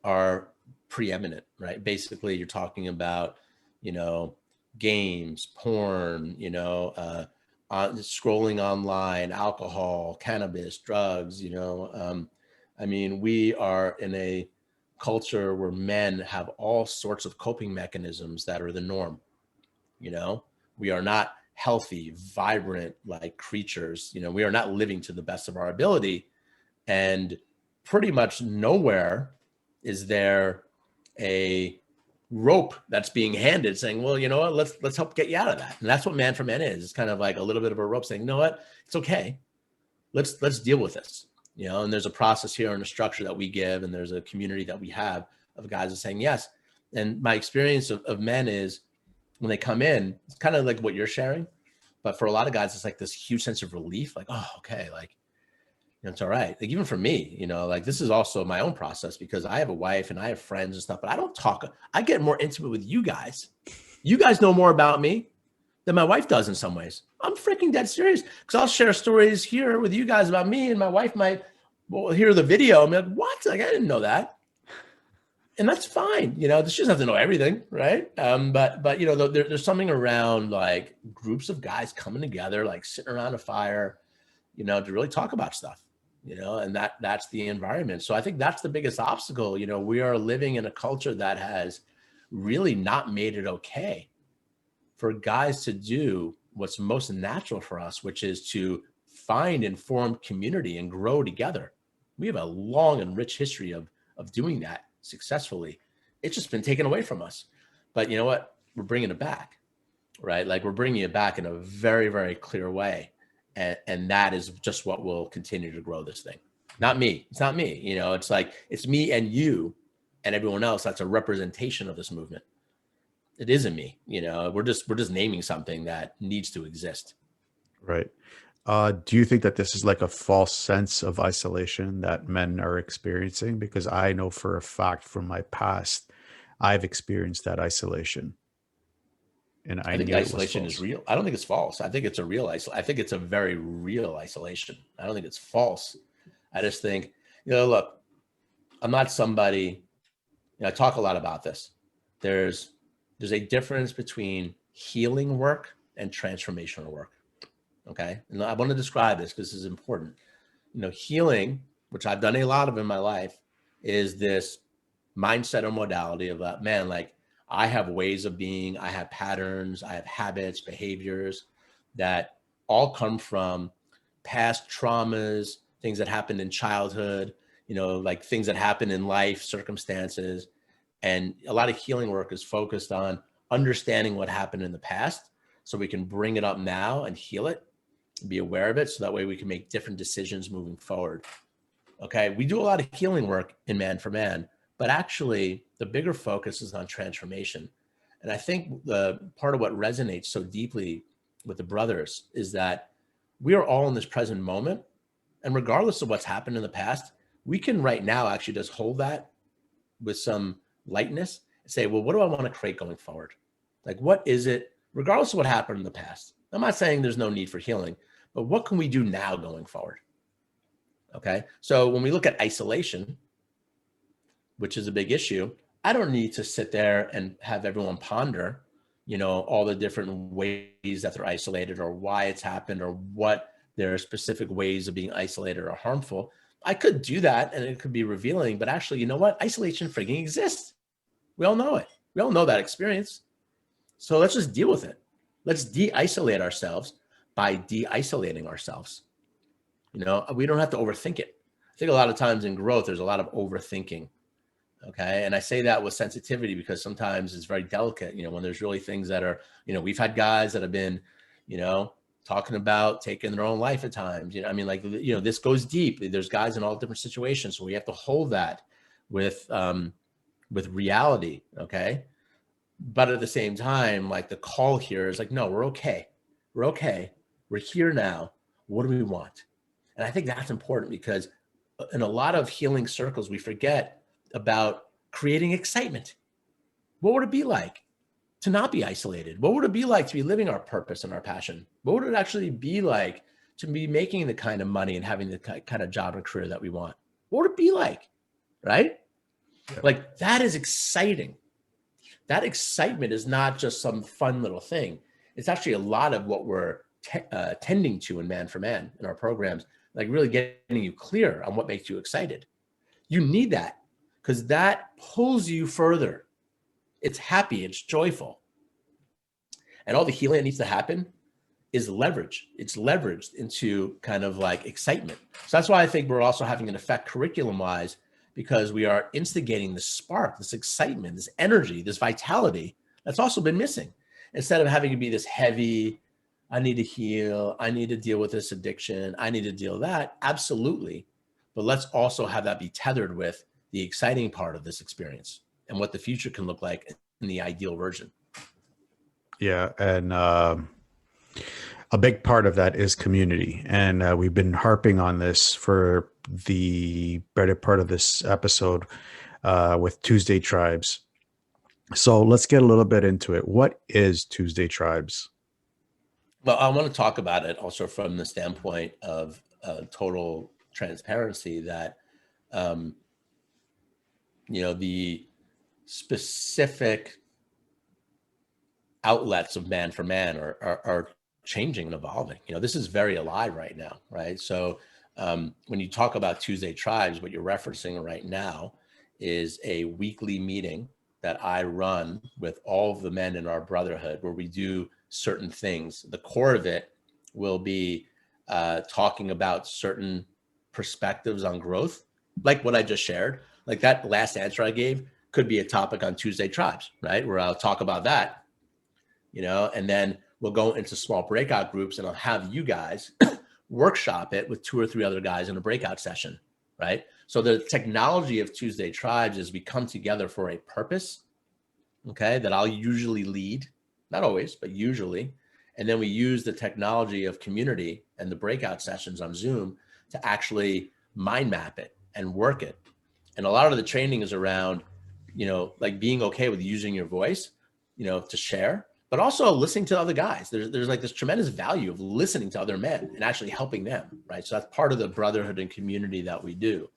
are preeminent, right? Basically, you're talking about, games, porn, scrolling online, alcohol, cannabis, drugs, we are in a culture where men have all sorts of coping mechanisms that are the norm. We are not healthy, vibrant, like creatures. We are not living to the best of our ability. And pretty much nowhere is there a rope that's being handed saying, well, you know what, let's help get you out of that. And that's what Man for Man is. It's kind of like a little bit of a rope saying, you know what, it's okay. Let's deal with this. And there's a process here and a structure that we give, and there's a community that we have of guys that are saying yes. And my experience of men is when they come in, it's kind of like what you're sharing, but for a lot of guys, it's like this huge sense of relief, like, oh, okay, like, it's all right. Like even for me, like this is also my own process because I have a wife and I have friends and stuff, but I don't talk. I get more intimate with you guys. You guys know more about me than my wife does in some ways. I'm freaking dead serious because I'll share stories here with you guys about me, and my wife might hear the video and be like, what? Like, I didn't know that. And that's fine. She doesn't have to know everything, right? But there's something around like groups of guys coming together, like sitting around a fire, to really talk about stuff, and that's the environment. So I think that's the biggest obstacle. We are living in a culture that has really not made it okay for guys to do what's most natural for us, which is to find and form community and grow together. We have a long and rich history of doing that successfully. It's just been taken away from us. But you know what? We're bringing it back, right? Like we're bringing it back in a very, very clear way. And that is just what will continue to grow this thing. Not me. It's not me. It's like, it's me and you and everyone else. That's a representation of this movement. It isn't me. We're just naming something that needs to exist. Right. Do you think that this is like a false sense of isolation that men are experiencing? Because I know for a fact from my past, I've experienced that isolation. And I think knew isolation is real. I don't think it's false. I think it's a real isolation. I think it's a very real isolation. I don't think it's false. I just think, look, I'm not somebody, I talk a lot about this. There's a difference between healing work and transformational work. Okay. And I want to describe this because this is important. Healing, which I've done a lot of in my life, is this mindset or modality of man, like I have ways of being, I have patterns, I have habits, behaviors that all come from past traumas, things that happened in childhood, like things that happen in life, circumstances. And a lot of healing work is focused on understanding what happened in the past so we can bring it up now and heal it, be aware of it, so that way we can make different decisions moving forward. Okay, we do a lot of healing work in Man for Man, but actually the bigger focus is on transformation. And I think the part of what resonates so deeply with the brothers is that we are all in this present moment. And regardless of what's happened in the past, we can right now actually just hold that with some lightness and say, well, what do I want to create going forward? Like, what is it, regardless of what happened in the past? I'm not saying there's no need for healing, but what can we do now going forward? Okay. So when we look at isolation, which is a big issue, I don't need to sit there and have everyone ponder, all the different ways that they're isolated or why it's happened or what their specific ways of being isolated or harmful. I could do that and it could be revealing, but actually, you know what? Isolation frigging exists. We all know it. We all know that experience. So let's just deal with it. Let's de-isolate ourselves by de-isolating ourselves. We don't have to overthink it. I think a lot of times in growth, there's a lot of overthinking. Okay. And I say that with sensitivity because sometimes it's very delicate, when there's really things that are, we've had guys that have been, talking about taking their own life at times. You know, I mean, like, you know, this goes deep. There's guys in all different situations. So we have to hold that with reality. Okay. But at the same time, like the call here is like, no, we're okay. We're okay. We're here now. What do we want? And I think that's important because in a lot of healing circles, we forget about creating excitement. What would it be like to not be isolated? What would it be like to be living our purpose and our passion? What would it actually be like to be making the kind of money and having the kind of job and career that we want? What would it be like? Right? Yeah. Like that is exciting. That excitement is not just some fun little thing. It's actually a lot of what we're tending to in Man for Man in our programs, like really getting you clear on what makes you excited. You need that because that pulls you further. It's happy, it's joyful. And all the healing that needs to happen is leverage. It's leveraged into kind of like excitement. So that's why I think we're also having an effect curriculum wise, because we are instigating this spark, this excitement, this energy, this vitality that's also been missing. Instead of having to be this heavy, I need to heal, I need to deal with this addiction, I need to deal with that. Absolutely. But let's also have that be tethered with the exciting part of this experience and what the future can look like in the ideal version. Yeah. And a big part of that is community. And we've been harping on this for the better part of this episode with Tuesday Tribes. So let's get a little bit into it. What is Tuesday Tribes? Well, I want to talk about it also from the standpoint of total transparency that, you know, the specific outlets of Man for Man are changing and evolving. You know, this is very alive right now, right? So when you talk about Tuesday Tribes, what you're referencing right now is a weekly meeting that I run with all of the men in our brotherhood where we do certain things. The core of it will be talking about certain perspectives on growth, like what I just shared. Like that last answer I gave could be a topic on Tuesday Tribes, right? Where I'll talk about that, you know, and then we'll go into small breakout groups and I'll have you guys workshop it with 2 or 3 other guys in a breakout session, right? So the technology of Tuesday Tribes is we come together for a purpose, okay, that I'll usually lead, not always, but usually. And then we use the technology of community and the breakout sessions on Zoom to actually mind map it and work it. And a lot of the training is around, you know, like being okay with using your voice, you know, to share, but also listening to other guys. There's like this tremendous value of listening to other men and actually helping them, right? So that's part of the brotherhood and community that we do.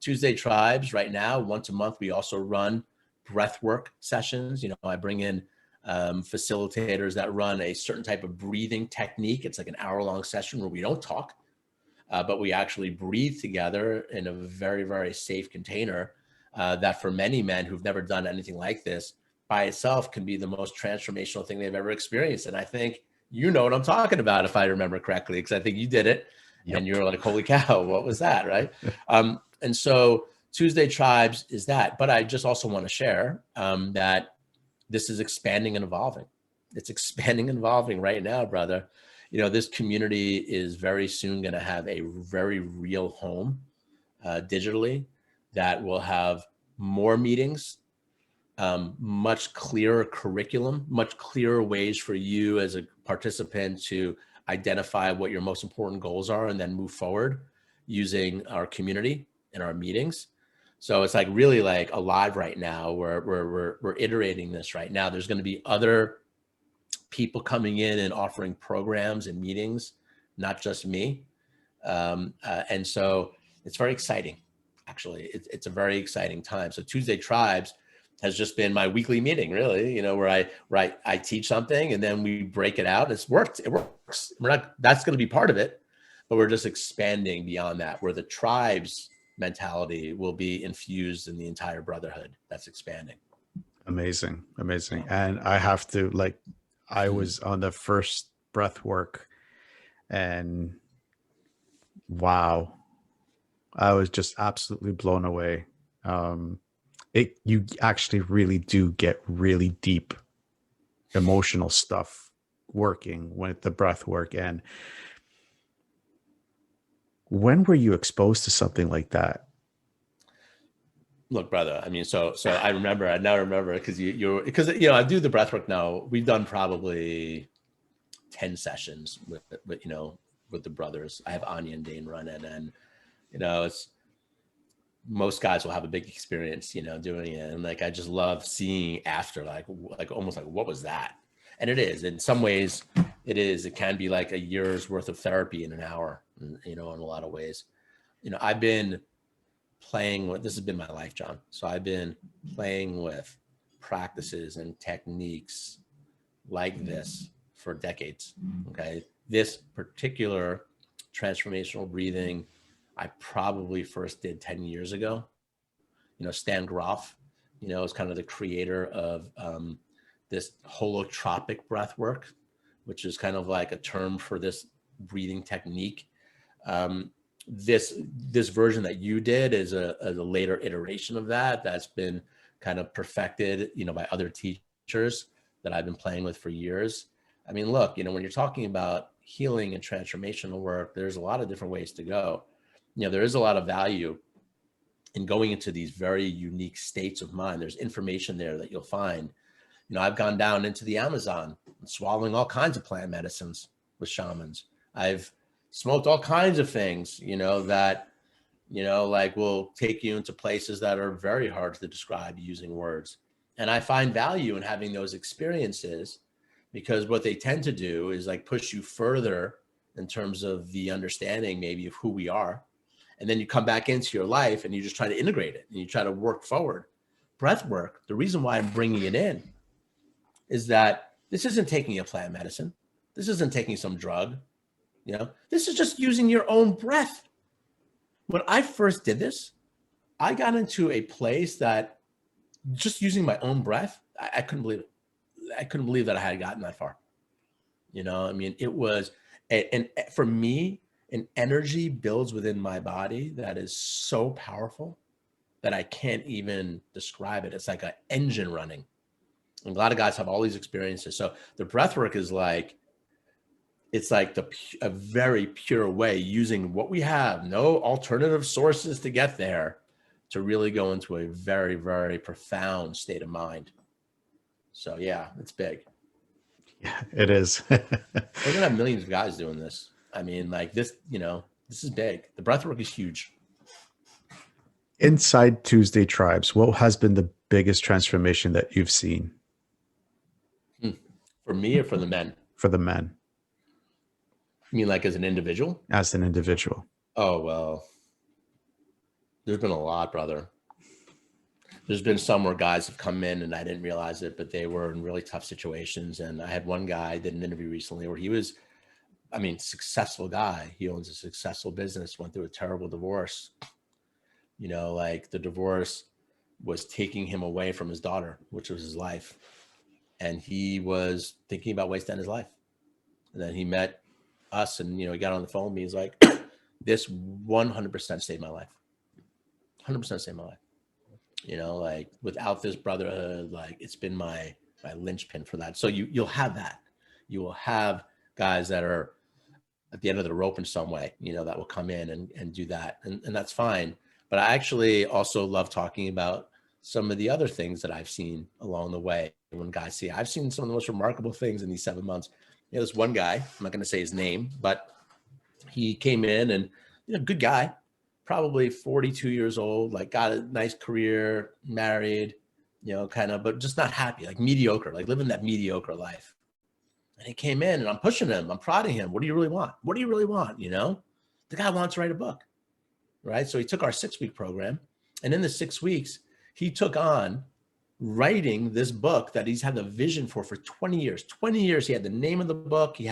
Tuesday Tribes right now, once a month, we also run breathwork sessions. You know, I bring in facilitators that run a certain type of breathing technique. It's like an hour-long session where we don't talk, but we actually breathe together in a very, very safe container that for many men who've never done anything like this by itself can be the most transformational thing they've ever experienced. And I think you know what I'm talking about, if I remember correctly, because I think you did it. Yep. And you're like, holy cow, what was that, right? And so Tuesday Tribes is that. But I just also want to share that this is expanding and evolving. It's expanding and evolving right now, brother. You know, this community is very soon going to have a very real home digitally that will have more meetings, much clearer curriculum, much clearer ways for you as a participant to identify what your most important goals are and then move forward using our community and our meetings. So it's like really like alive right now. We're iterating this right now. There's going to be other people coming in and offering programs and meetings, not just me. And so it's very exciting. Actually, it's a very exciting time. So Tuesday Tribes has just been my weekly meeting, really, you know, where I teach something and then we break it out. It's worked. It works. That's going to be part of it, but we're just expanding beyond that, where the tribes mentality will be infused in the entire brotherhood. That's expanding. Amazing. Amazing. And I have to, like, I was on the first breath work and wow, I was just absolutely blown away. You actually really do get really deep emotional stuff working with the breath work. And when were you exposed to something like that? Look, brother, I mean, so I now remember because because I do the breath work now. We've done probably 10 sessions with the brothers. I have Anya and Dane run it, and it's most guys will have a big experience, doing it. And like, I just love seeing after, like almost like, what was that? And it is, in some ways it can be like a year's worth of therapy in an hour, in a lot of ways. I've been playing with, this has been my life, John. So I've been playing with practices and techniques like this for decades. Okay. This particular transformational breathing, I probably first did 10 years ago. Stan Groff, is kind of the creator of this holotropic breath work, which is kind of like a term for this breathing technique. This version that you did is a later iteration of that's been kind of perfected, by other teachers that I've been playing with for years. I mean, look, when you're talking about healing and transformational work, there's a lot of different ways to go. There is a lot of value in going into these very unique states of mind. There's information there that you'll find. I've gone down into the Amazon and swallowing all kinds of plant medicines with shamans. I've smoked all kinds of things, that, like will take you into places that are very hard to describe using words. And I find value in having those experiences, because what they tend to do is like push you further in terms of the understanding maybe of who we are. And then you come back into your life and you just try to integrate it and you try to work forward. Breath work, the reason why I'm bringing it in is that this isn't taking a plant medicine. This isn't taking some drug. This is just using your own breath. When I first did this, I got into a place that just using my own breath, I couldn't believe it. I couldn't believe that I had gotten that far. I mean, it was, and for me, an energy builds within my body that is so powerful that I can't even describe it. It's like an engine running. And a lot of guys have all these experiences. So the breath work is like, it's like a very pure way using what we have, no alternative sources to get there, to really go into a very, very profound state of mind. So yeah, it's big. Yeah, it is. We're gonna have millions of guys doing this. I mean, like this, this is big. The breathwork is huge. Inside Tuesday Tribes, what has been the biggest transformation that you've seen? For me or for the men? For the men. You mean like as an individual? As an individual. Oh, well, there's been a lot, brother. There's been some where guys have come in and I didn't realize it, but they were in really tough situations. And I had one guy, did an interview recently where he was, successful guy. He owns a successful business, went through a terrible divorce. Like the divorce was taking him away from his daughter, which was his life. And he was thinking about ways to end his life. And then he met us and, he got on the phone with me. He's like, this 100% saved my life. 100% saved my life. Like without this brotherhood, like it's been my linchpin for that. So you'll have that. You will have guys that are at the end of the rope in some way, that will come in and do that. And that's fine. But I actually also love talking about some of the other things that I've seen along the way. When guys see, I've seen some of the most remarkable things in these 7 months. This one guy, I'm not going to say his name, but he came in and, good guy, probably 42 years old, like got a nice career, married, but just not happy, like mediocre, like living that mediocre life. And he came in and I'm pushing him. I'm prodding him. What do you really want? What do you really want? The guy wants to write a book, right? So he took our 6-week program. And in the 6 weeks, he took on writing this book that he's had the vision for 20 years. 20 years, he had the name of the book. He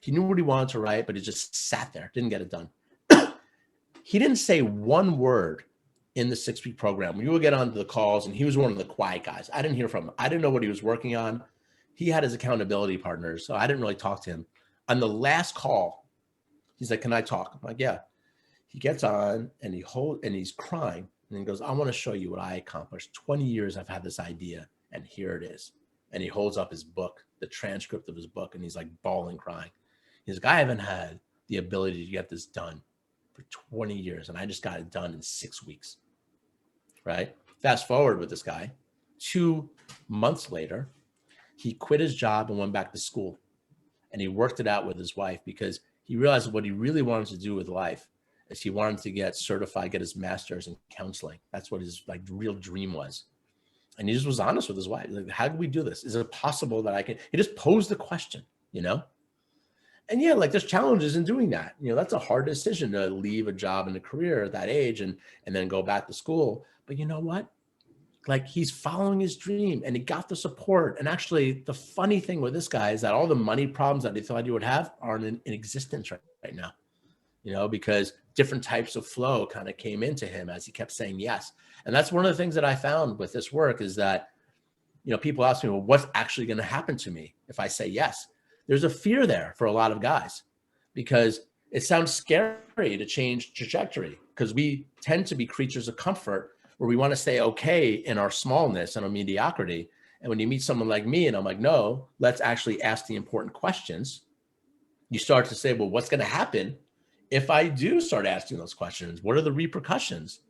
knew what he wanted to write, but he just sat there, didn't get it done. He didn't say one word in the 6-week program. We would get onto the calls and he was one of the quiet guys. I didn't hear from him. I didn't know what he was working on. He had his accountability partners, so I didn't really talk to him. On the last call, he's like, can I talk? I'm like, yeah. He gets on and he's crying. And he goes, I want to show you what I accomplished. 20 years I've had this idea and here it is. And he holds up his book, the transcript of his book, and he's like bawling, crying. He's like, I haven't had the ability to get this done for 20 years, and I just got it done in 6 weeks, right? Fast forward with this guy, 2 months later, he quit his job and went back to school. And he worked it out with his wife because he realized what he really wanted to do with life is he wanted to get certified, get his master's in counseling. That's what his like real dream was. And he just was honest with his wife. Like, how do we do this? Is it possible that I can? He just posed the question, you know? And yeah, like there's challenges in doing that. You know, that's a hard decision to leave a job and a career at that age and then go back to school. But you know what? Like he's following his dream and he got the support. And actually the funny thing with this guy is that all the money problems that he thought he would have are in existence right now, you know, because different types of flow kind of came into him as he kept saying yes. And that's one of the things that I found with this work is that, you know, people ask me, well, what's actually going to happen to me if I say yes? There's a fear there for a lot of guys because it sounds scary to change trajectory because we tend to be creatures of comfort where we want to stay okay in our smallness and our mediocrity. And when you meet someone like me and I'm like, no, let's actually ask the important questions. You start to say, well, what's going to happen if I do start asking those questions? What are the repercussions?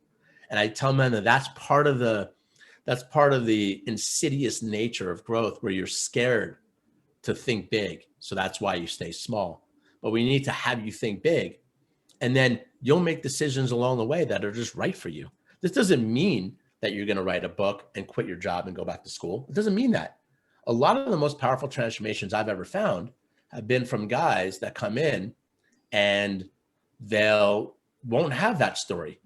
And I tell men that that's part of the insidious nature of growth where you're scared to think big. So that's why you stay small. But we need to have you think big. And then you'll make decisions along the way that are just right for you. This doesn't mean that you're going to write a book and quit your job and go back to school. It doesn't mean that. A lot of the most powerful transformations I've ever found have been from guys that come in and they'll won't have that story.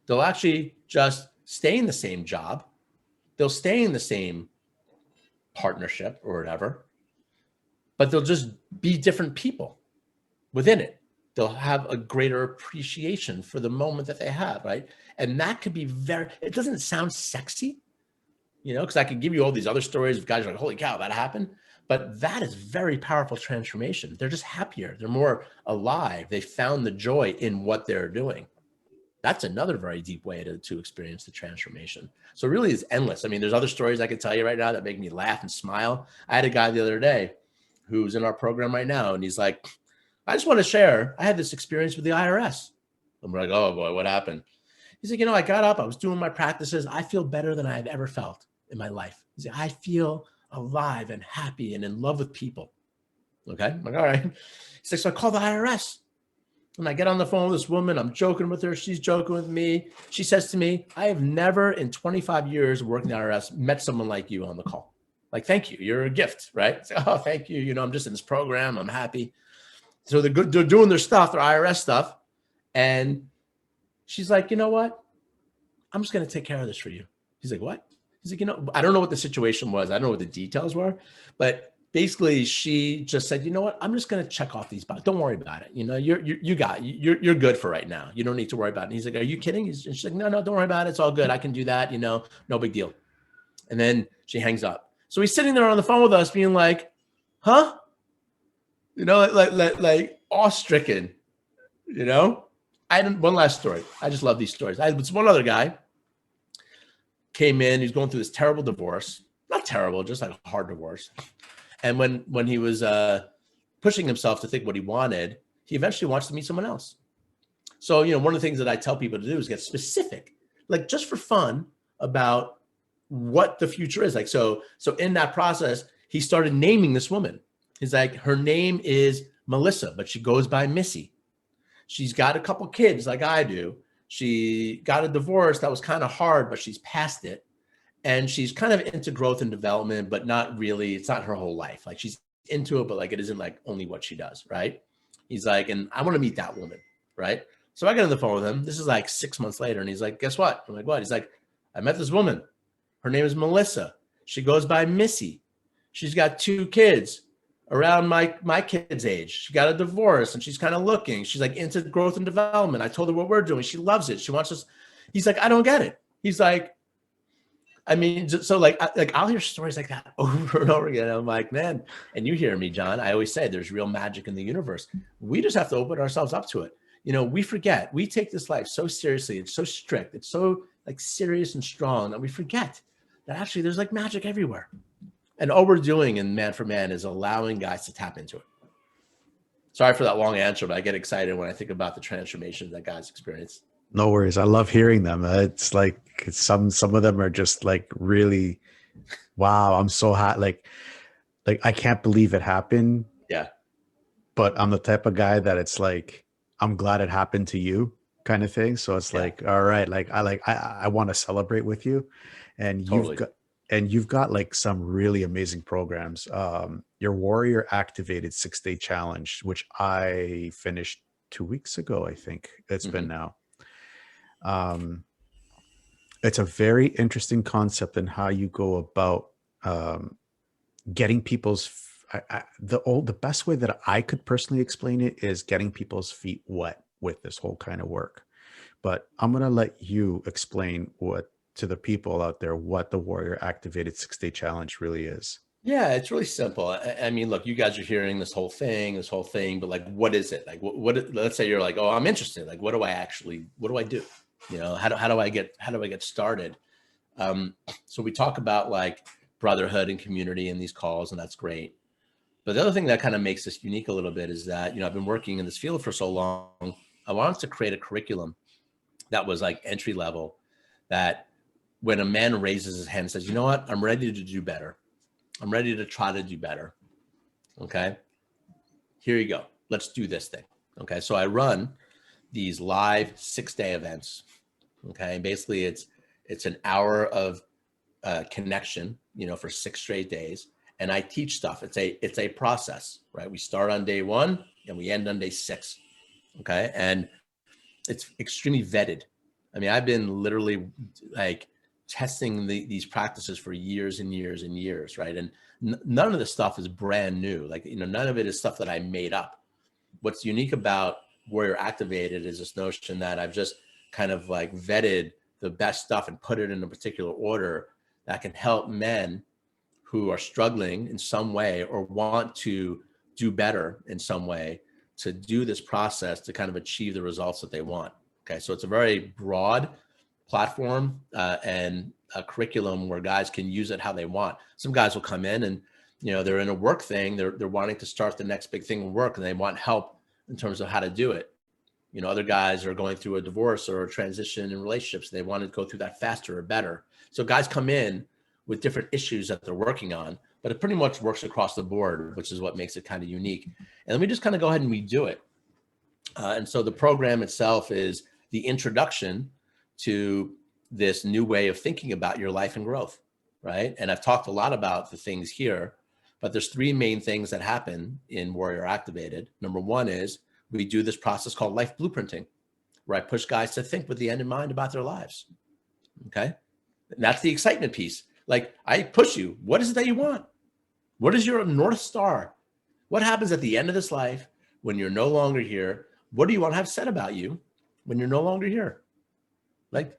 They'll actually just stay in the same job. They'll stay in the same partnership or whatever, but they'll just be different people within it. They'll have a greater appreciation for the moment that they have, right? And that could be it doesn't sound sexy, you know, because I could give you all these other stories of guys like, holy cow, that happened. But that is very powerful transformation. They're just happier. They're more alive. They found the joy in what they're doing. That's another very deep way to experience the transformation. So really it's endless. I mean, there's other stories I could tell you right now that make me laugh and smile. I had a guy the other day who's in our program right now, and he's like, I just want to share, I had this experience with the IRS. I'm like, oh boy, what happened? He's like, you know, I got up, I was doing my practices. I feel better than I've ever felt in my life. He's like, I feel alive and happy and in love with people. Okay, I'm like, all right. He's like, so I call the IRS. And I get on the phone with this woman. I'm joking with her. She's joking with me. She says to me, I have never in 25 years working at the IRS met someone like you on the call. Like, thank you. You're a gift, right? Like, oh, thank you. You know, I'm just in this program. I'm happy. So they're good. They're doing their stuff, their IRS stuff. And she's like, you know what? I'm just going to take care of this for you. He's like, what? He's like, you know, I don't know what the situation was. I don't know what the details were, but basically she just said, you know what? I'm just going to check off these boxes. Don't worry about it. You know, you're good for right now. You don't need to worry about it. And he's like, are you kidding? And she's like, no, don't worry about it. It's all good. I can do that. You know, no big deal. And then she hangs up. So he's sitting there on the phone with us being like, huh? You know, like awe-stricken, you know? One last story. I just love these stories. It's one other guy came in, he's going through this terrible divorce. Not terrible, just like a hard divorce. And when he was pushing himself to think what he wanted, he eventually wants to meet someone else. So, you know, one of the things that I tell people to do is get specific, like just for fun about what the future is. Like, so in that process, he started naming this woman. He's like, her name is Melissa, but she goes by Missy. She's got a couple kids like I do. She got a divorce that was kind of hard, but she's past it. And she's kind of into growth and development, but not really. It's not her whole life. Like she's into it, but like it isn't like only what she does, right? He's like, and I want to meet that woman, right? So I get on the phone with him. This is like 6 months later. And he's like, guess what? I'm like, what? He's like, I met this woman. Her name is Melissa. She goes by Missy. She's got 2 kids around my kid's age. She got a divorce and she's kind of looking. She's like into growth and development. I told her what we're doing. She loves it. She wants us. He's like, I don't get it. He's like, I mean, so like I'll hear stories like that over and over again. I'm like, man, and you hear me, John. I always say there's real magic in the universe. We just have to open ourselves up to it. You know, we forget. We take this life so seriously. It's so strict. It's so like serious and strong that we forget that actually there's like magic everywhere. And all we're doing in Man for Man is allowing guys to tap into it. Sorry for that long answer, but I get excited when I think about the transformations that guys experience. No worries. I love hearing them. It's like some of them are just like really, wow, I'm so hot. Like I can't believe it happened, Yeah, but I'm the type of guy that it's like, I'm glad it happened to you kind of thing. So it's yeah, like, all right, I want to celebrate with you. And totally. you've got like some really amazing programs. Your Warrior Activated 6-day challenge, which I finished 2 weeks ago, I think it's been Hmm. now. Um, it's a very interesting concept in how you go about um, getting people's the best way that I could personally explain it is getting people's feet wet with this whole kind of work. But I'm gonna let you explain what to the people out there what the Warrior Activated 6-day challenge really is. Yeah, it's really simple. I mean, look, you guys are hearing this whole thing, but like, what is it? Like, let's say you're like, oh, I'm interested. Like, what do I do? You know, how do I get started? So we talk about like brotherhood and community in these calls, and that's great. But the other thing that kind of makes this unique a little bit is that, I've been working in this field for so long. I wanted to create a curriculum that was like entry level, that when a man raises his hand and says, you know what, I'm ready to do better. I'm ready to try to do better. Okay. Here you go. Let's do this thing. Okay. So I run these live 6-day events. Okay. And basically it's an hour of connection, for 6 straight days. And I teach stuff. It's a process, right? We start on day 1 and we end on day 6. Okay. And it's extremely vetted. I mean, I've been literally like testing these practices for years and years and years, right? And none of this stuff is brand new. Like, none of it is stuff that I made up. What's unique about Warrior Activated is this notion that I've just kind of like vetted the best stuff and put it in a particular order that can help men who are struggling in some way or want to do better in some way to do this process to kind of achieve the results that they want. Okay, so it's a very broad platform and a curriculum where guys can use it how they want. Some guys will come in and they're in a work thing, they're wanting to start the next big thing in work and they want help in terms of how to do it. Other guys are going through a divorce or a transition in relationships. They want to go through that faster or better. So guys come in with different issues that they're working on, but it pretty much works across the board, which is what makes it kind of unique. And then we just kind of go ahead and we do it. And so the program itself is the introduction to this new way of thinking about your life and growth, right? And I've talked a lot about the things here, but there's 3 main things that happen in Warrior Activated. Number 1 is we do this process called life blueprinting, where I push guys to think with the end in mind about their lives. Okay. And that's the excitement piece. Like, I push you. What is it that you want? What is your North Star? What happens at the end of this life when you're no longer here? What do you want to have said about you when you're no longer here? Like,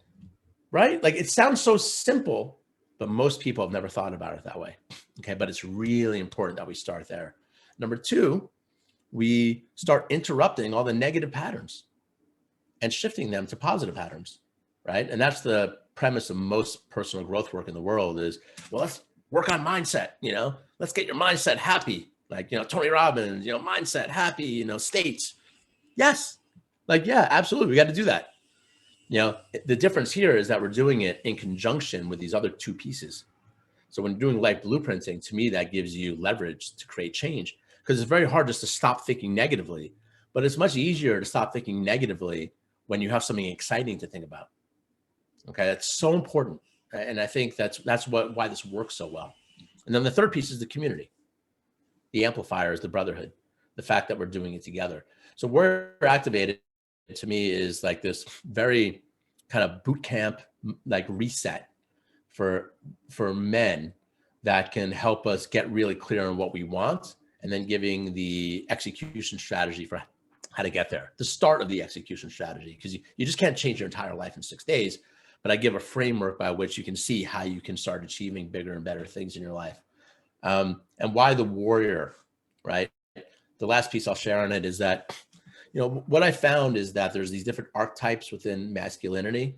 right? Like, it sounds so simple, but most people have never thought about it that way. Okay. But it's really important that we start there. Number 2, we start interrupting all the negative patterns and shifting them to positive patterns, right? And that's the premise of most personal growth work in the world is, well, let's work on mindset, let's get your mindset happy. Like, Tony Robbins, mindset, happy, states. Yes. Like, yeah, absolutely. We got to do that. The difference here is that we're doing it in conjunction with these other 2 pieces. So when doing life blueprinting, to me, that gives you leverage to create change, because it's very hard just to stop thinking negatively, but it's much easier to stop thinking negatively when you have something exciting to think about. Okay. That's so important. And I think that's why this works so well. And then the third piece is the community. The amplifier is the brotherhood, the fact that we're doing it together. So Warrior Activated to me is like this very kind of boot camp, like reset for men that can help us get really clear on what we want, and then giving the execution strategy for how to get there, the start of the execution strategy, because you just can't change your entire life in 6 days, but I give a framework by which you can see how you can start achieving bigger and better things in your life. And why the warrior, right? The last piece I'll share on it is that, what I found is that there's these different archetypes within masculinity.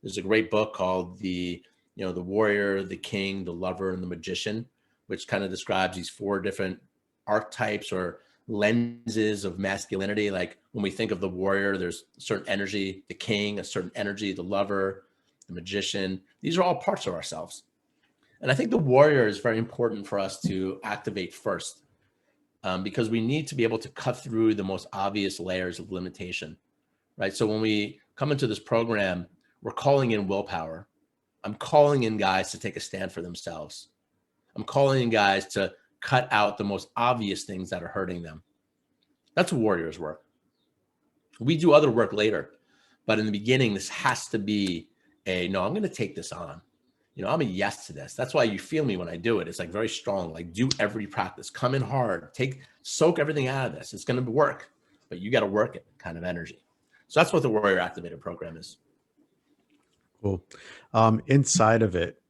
There's a great book called the warrior, the king, the lover, and the magician. which kind of describes these 4 different archetypes or lenses of masculinity. Like when we think of the warrior, there's a certain energy, the king, a certain energy, the lover, the magician. These are all parts of ourselves. And I think the warrior is very important for us to activate first, because we need to be able to cut through the most obvious layers of limitation, right? So when we come into this program, we're calling in willpower. I'm calling in guys to take a stand for themselves. I'm calling in guys to cut out the most obvious things that are hurting them. That's warrior's work. We do other work later, but in the beginning, this has to be no, I'm going to take this on. I'm a yes to this. That's why you feel me when I do it. It's like very strong, like do every practice, come in hard, soak everything out of this. It's going to work, but you got to work it kind of energy. So that's what the Warrior Activated program is. Cool. Inside of it,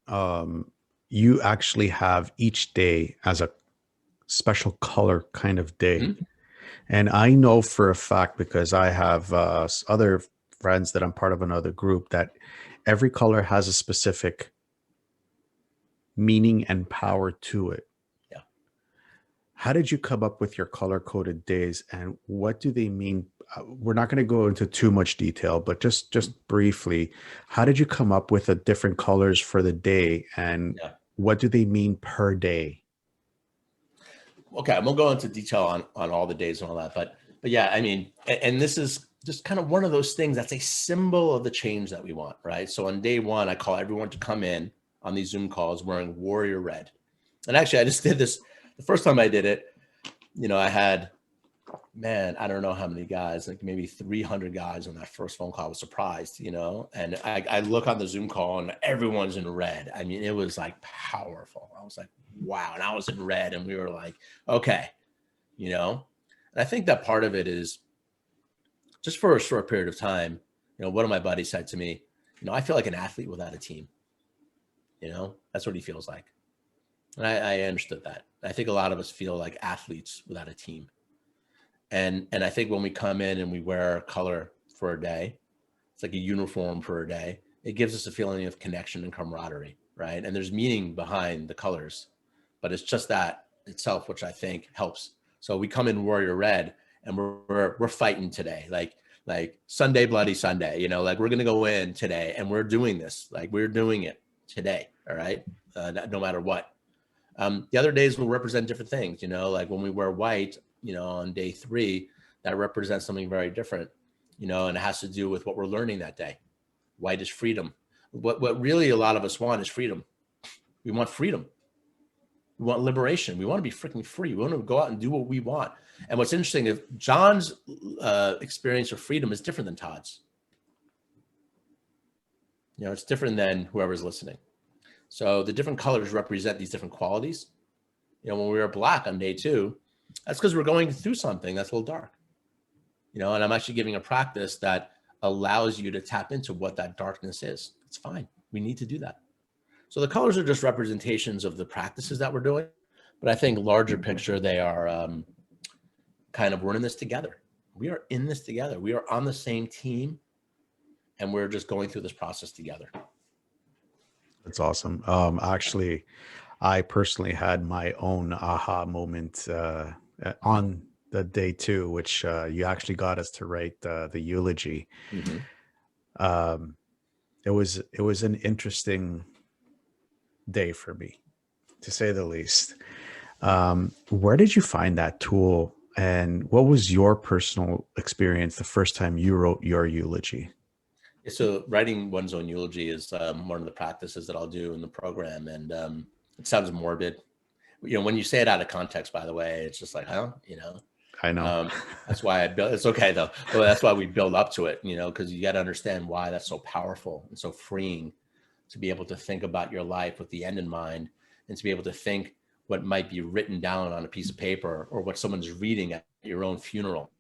you actually have each day as a special color kind of day. Mm-hmm. And I know for a fact, because I have other friends that I'm part of another group, that every color has a specific meaning and power to it. Yeah. How did you come up with your color coded days, and what do they mean? We're not going to go into too much detail, but just briefly, how did you come up with the different colors for the day, and what do they mean per day? Okay, I'm gonna go into detail on all the days and all that, but yeah, I mean, and this is just kind of one of those things that's a symbol of the change that we want, right? So on day 1, I call everyone to come in on these Zoom calls wearing Warrior Red. And actually, I just did this the first time I did it. I had, I don't know how many guys, like maybe 300 guys on that first phone call. I was surprised, and I look on the Zoom call and everyone's in red. I mean, it was like powerful. I was like, wow. And I was in red, and we were like, okay, and I think that part of it is just for a short period of time. One of my buddies said to me, I feel like an athlete without a team. That's what he feels like. And I understood that. I think a lot of us feel like athletes without a team. And I think when we come in and we wear color for a day, it's like a uniform for a day. It gives us a feeling of connection and camaraderie, right? And there's meaning behind the colors, but it's just that itself, which I think helps. So we come in Warrior Red, and we're fighting today, like Sunday, Bloody Sunday. Like we're gonna go in today, and we're doing this, like we're doing it today. All right, no matter what. The other days will represent different things. Like when we wear white, on day 3, that represents something very different. And it has to do with what we're learning that day. White is freedom. What really a lot of us want is freedom. We want freedom. We want liberation. We want to be freaking free. We want to go out and do what we want. And what's interesting, if John's experience of freedom is different than Todd's. It's different than whoever's listening. So the different colors represent these different qualities. When we wear black on day 2, that's because we're going through something that's a little dark. And I'm actually giving a practice that allows you to tap into what that darkness is. It's fine. We need to do that. So the colors are just representations of the practices that we're doing. But I think larger picture, they are kind of, we're in this together. We are in this together. We are on the same team, and we're just going through this process together. That's awesome. Actually, I personally had my own aha moment on the day 2, which you actually got us to write the eulogy. Mm-hmm. It was an interesting day for me, to say the least. Where did you find that tool, and what was your personal experience the first time you wrote your eulogy? So writing one's own eulogy is one of the practices that I'll do in the program. And it sounds morbid. When you say it out of context, by the way, it's just like, huh? I know. That's why I built, it's okay though. Well, that's why we build up to it, because you got to understand why that's so powerful and so freeing, to be able to think about your life with the end in mind, and to be able to think what might be written down on a piece of paper, or what someone's reading at your own funeral,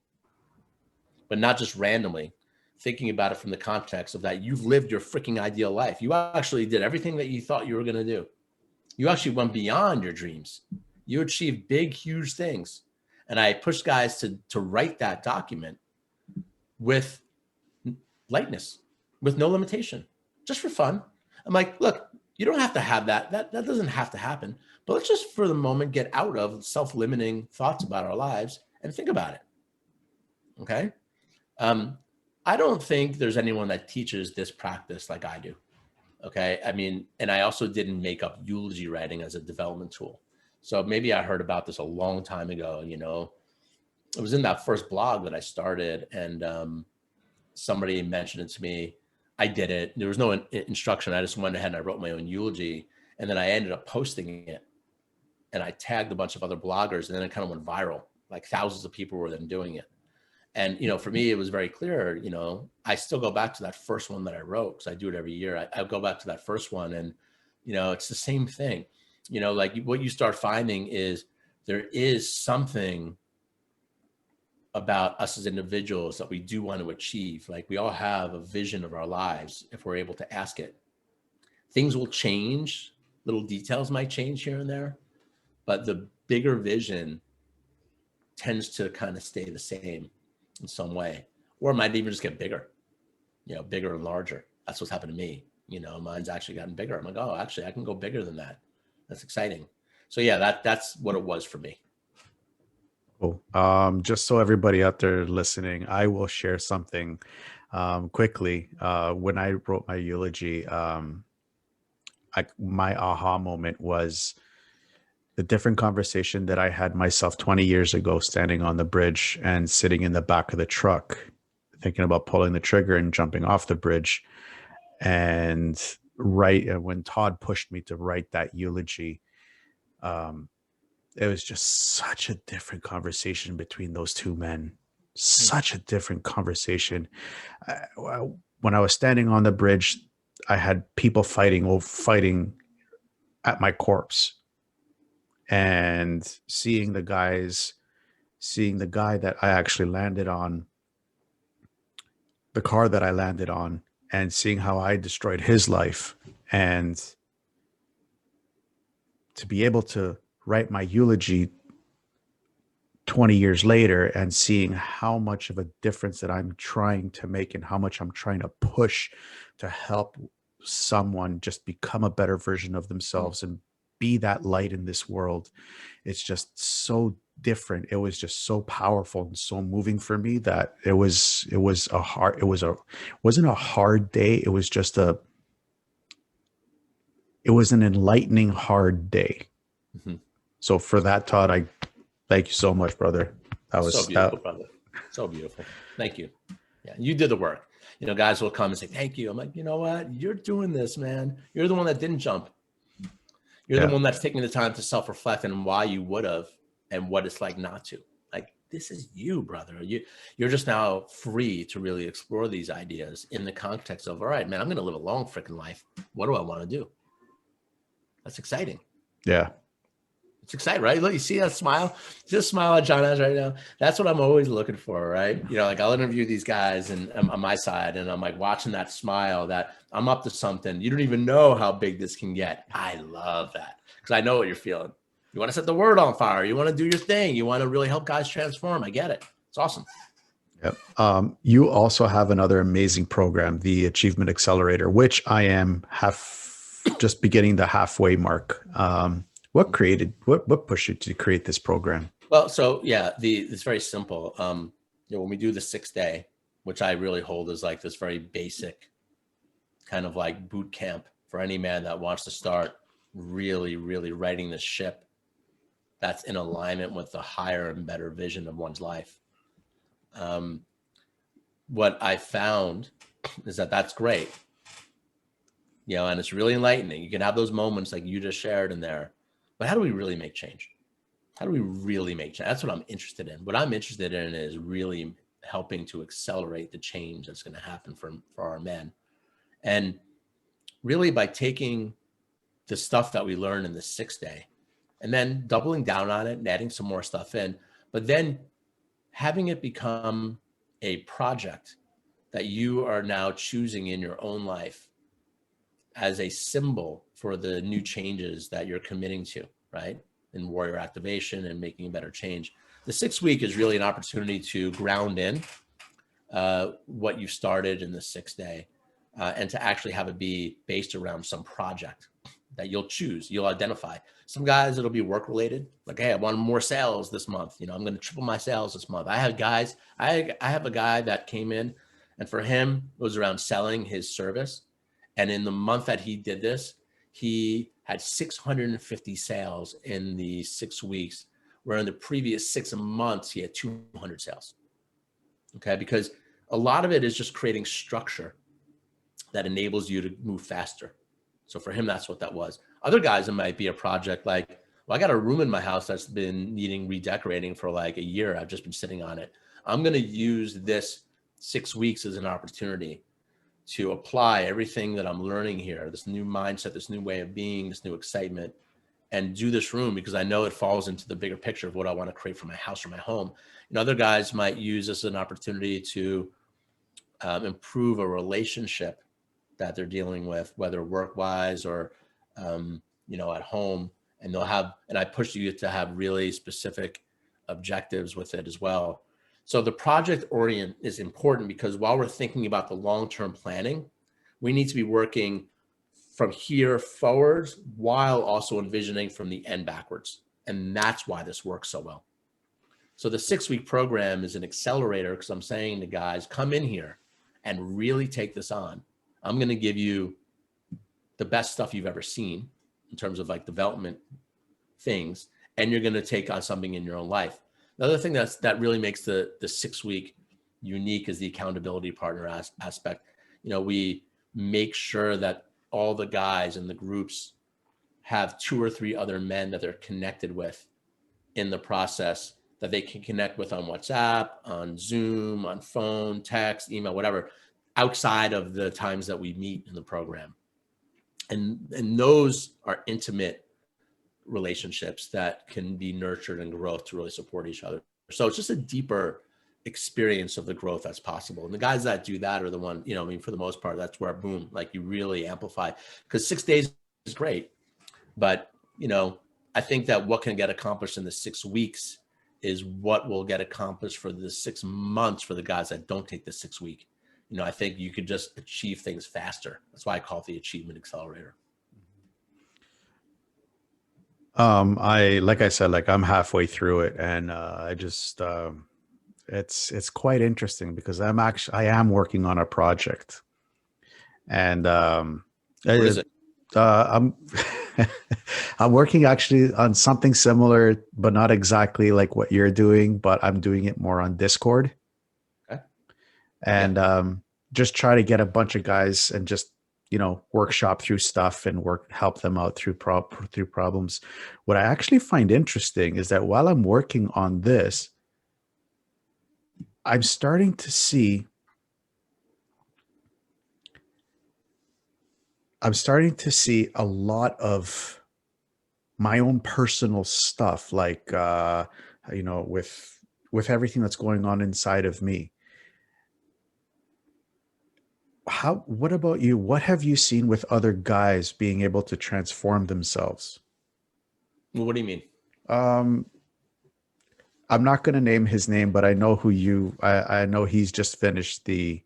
but not just randomly. Thinking about it from the context of that you've lived your freaking ideal life. You actually did everything that you thought you were going to do. You actually went beyond your dreams. You achieved big, huge things. And I push guys to write that document with lightness, with no limitation, just for fun. I'm like, look, You don't have to have that. That doesn't have to happen. But let's just for the moment get out of self-limiting thoughts about our lives and think about it. Okay. Um, I don't think there's anyone that teaches this practice like I do. Okay. I mean, and I also didn't make up eulogy writing as a development tool. So maybe I heard about this a long time ago. It was in that first blog that I started, and somebody mentioned it to me. I did it. There was no instruction. I just went ahead and I wrote my own eulogy, and then I ended up posting it, and I tagged a bunch of other bloggers, and then it kind of went viral. Like thousands of people were then doing it. And, for me, it was very clear, I still go back to that first one that I wrote because I do it every year. I go back to that first one, and, it's the same thing. Like what you start finding is there is something about us as individuals that we do want to achieve. Like we all have a vision of our lives if we're able to ask it. Things will change, little details might change here and there, but the bigger vision tends to kind of stay the same in some way, or it might even just get bigger, bigger and larger. That's what's happened to me. Mine's actually gotten bigger. I'm like, oh, actually I can go bigger than that. That's exciting. So yeah, that's what it was for me. Cool. Just so everybody out there listening, I will share something quickly. When I wrote my eulogy, my aha moment was the different conversation that I had myself 20 years ago, standing on the bridge and sitting in the back of the truck, thinking about pulling the trigger and jumping off the bridge. And when Todd pushed me to write that eulogy, it was just such a different conversation between those two men. Such a different conversation. When I was standing on the bridge, I had people fighting at my corpse, and seeing the guy that I actually landed on, the car that I landed on, and seeing how I destroyed his life, and to be able to write my eulogy 20 years later and seeing how much of a difference that I'm trying to make and how much I'm trying to push to help someone just become a better version of themselves and be that light in this world. It's just so different. It was just so powerful and so moving for me that it wasn't a hard day. It was an enlightening hard day. Mm-hmm. So for that, Todd, I thank you so much, brother. That was so beautiful, brother. So beautiful. Thank you. Yeah, you did the work. Guys will come and say, thank you. I'm like, you know what? You're doing this, man. You're the one that didn't jump. You're the one that's taking the time to self-reflect on why you would have and what it's like not to. Like, this is you, brother. You're just now free to really explore these ideas in the context of, all right, man, I'm going to live a long freaking life. What do I want to do? That's exciting. Yeah. It's exciting, right? Look, you see that smile? Just smile at John has right now. That's what I'm always looking for, right? Like I'll interview these guys and on my side, and I'm like watching that smile that I'm up to something. You don't even know how big this can get. I love that because I know what you're feeling. You want to set the word on fire. You want to do your thing. You want to really help guys transform. I get it. It's awesome. Yep. You also have another amazing program, the Achievement Accelerator, which I am just beginning the halfway mark. What pushed you to create this program? Well, so yeah, it's very simple. When we do the 6th day, which I really hold as like this very basic kind of like boot camp for any man that wants to start really, really righting the ship that's in alignment with the higher and better vision of one's life. What I found is that that's great, and it's really enlightening. You can have those moments like you just shared in there. But how do we really make change? How do we really make change? That's what I'm interested in. What I'm interested in is really helping to accelerate the change that's going to happen for our men. And really by taking the stuff that we learned in the 6th day and then doubling down on it and adding some more stuff in, but then having it become a project that you are now choosing in your own life as a symbol for the new changes that you're committing to, right? In warrior activation and making a better change. The 6th week is really an opportunity to ground in what you started in the 6th day and to actually have it be based around some project. that you'll choose, you'll identify. Some guys, it'll be work related. Like, hey, I want more sales this month. You know, I'm going to triple my sales this month. I have a guy that came in, and for him, it was around selling his service. And in the month that he did this, he had 650 sales in the 6 weeks, where in the previous 6 months, he had 200 sales. Okay. Because a lot of it is just creating structure that enables you to move faster. So for him, that's what that was. Other guys, it might be a project like, well, I got a room in my house that's been needing redecorating for like a year. I've just been sitting on it. I'm going to use this 6 weeks as an opportunity to apply everything that I'm learning here, this new mindset, this new way of being, this new excitement, and do this room because I know it falls into the bigger picture of what I want to create for my house or my home. And other guys might use this as an opportunity to improve a relationship that they're dealing with, whether work-wise or, at home. And I push you to have really specific objectives with it as well. So the project orient is important because while we're thinking about the long-term planning, we need to be working from here forwards while also envisioning from the end backwards. And that's why this works so well. So the 6-week program is an accelerator because I'm saying to guys, come in here and really take this on. I'm going to give you the best stuff you've ever seen in terms of like development things, and you're going to take on something in your own life. The other thing that really makes the 6-week unique is the accountability partner aspect. We make sure that all the guys in the groups have 2 or 3 other men that they're connected with in the process that they can connect with on WhatsApp, on Zoom, on phone, text, email, whatever, outside of the times that we meet in the program. And those are intimate relationships that can be nurtured and growth to really support each other. So it's just a deeper experience of the growth that's possible. And the guys that do that are the one, for the most part, that's where boom, like you really amplify, because 6 days is great. But, I think that what can get accomplished in the 6 weeks is what will get accomplished for the 6 months for the guys that don't take the 6 week. I think you could just achieve things faster. That's why I call it the achievement accelerator. Like I said, I'm halfway through it, and I just it's quite interesting because I am working on a project, and What is it? I'm I'm working actually on something similar, but not exactly like what you're doing, but I'm doing it more on Discord. Okay. And just try to get a bunch of guys and just workshop through stuff and help them out through problems. What I actually find interesting is that while I'm working on this, I'm starting to see a lot of my own personal stuff, like with everything that's going on inside of me. What about you? What have you seen with other guys being able to transform themselves? Well, what do you mean? I'm not going to name his name, but I know I know he's just finished the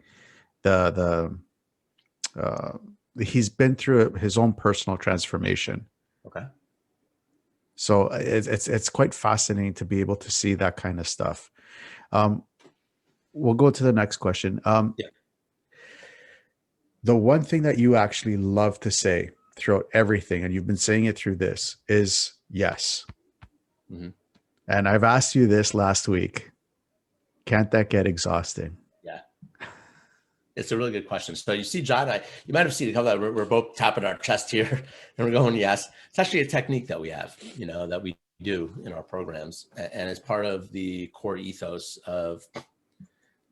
he's been through his own personal transformation. Okay. So it's quite fascinating to be able to see that kind of stuff. We'll go to the next question. Yeah. The one thing that you actually love to say throughout everything, and you've been saying it through this, is yes. Mm-hmm. And I've asked you this last week. Can't that get exhausting? Yeah. It's a really good question. So you see, John, you might have seen a couple that we're both tapping our chest here and we're going, yes. It's actually a technique that we have, that we do in our programs. And it's part of the core ethos of,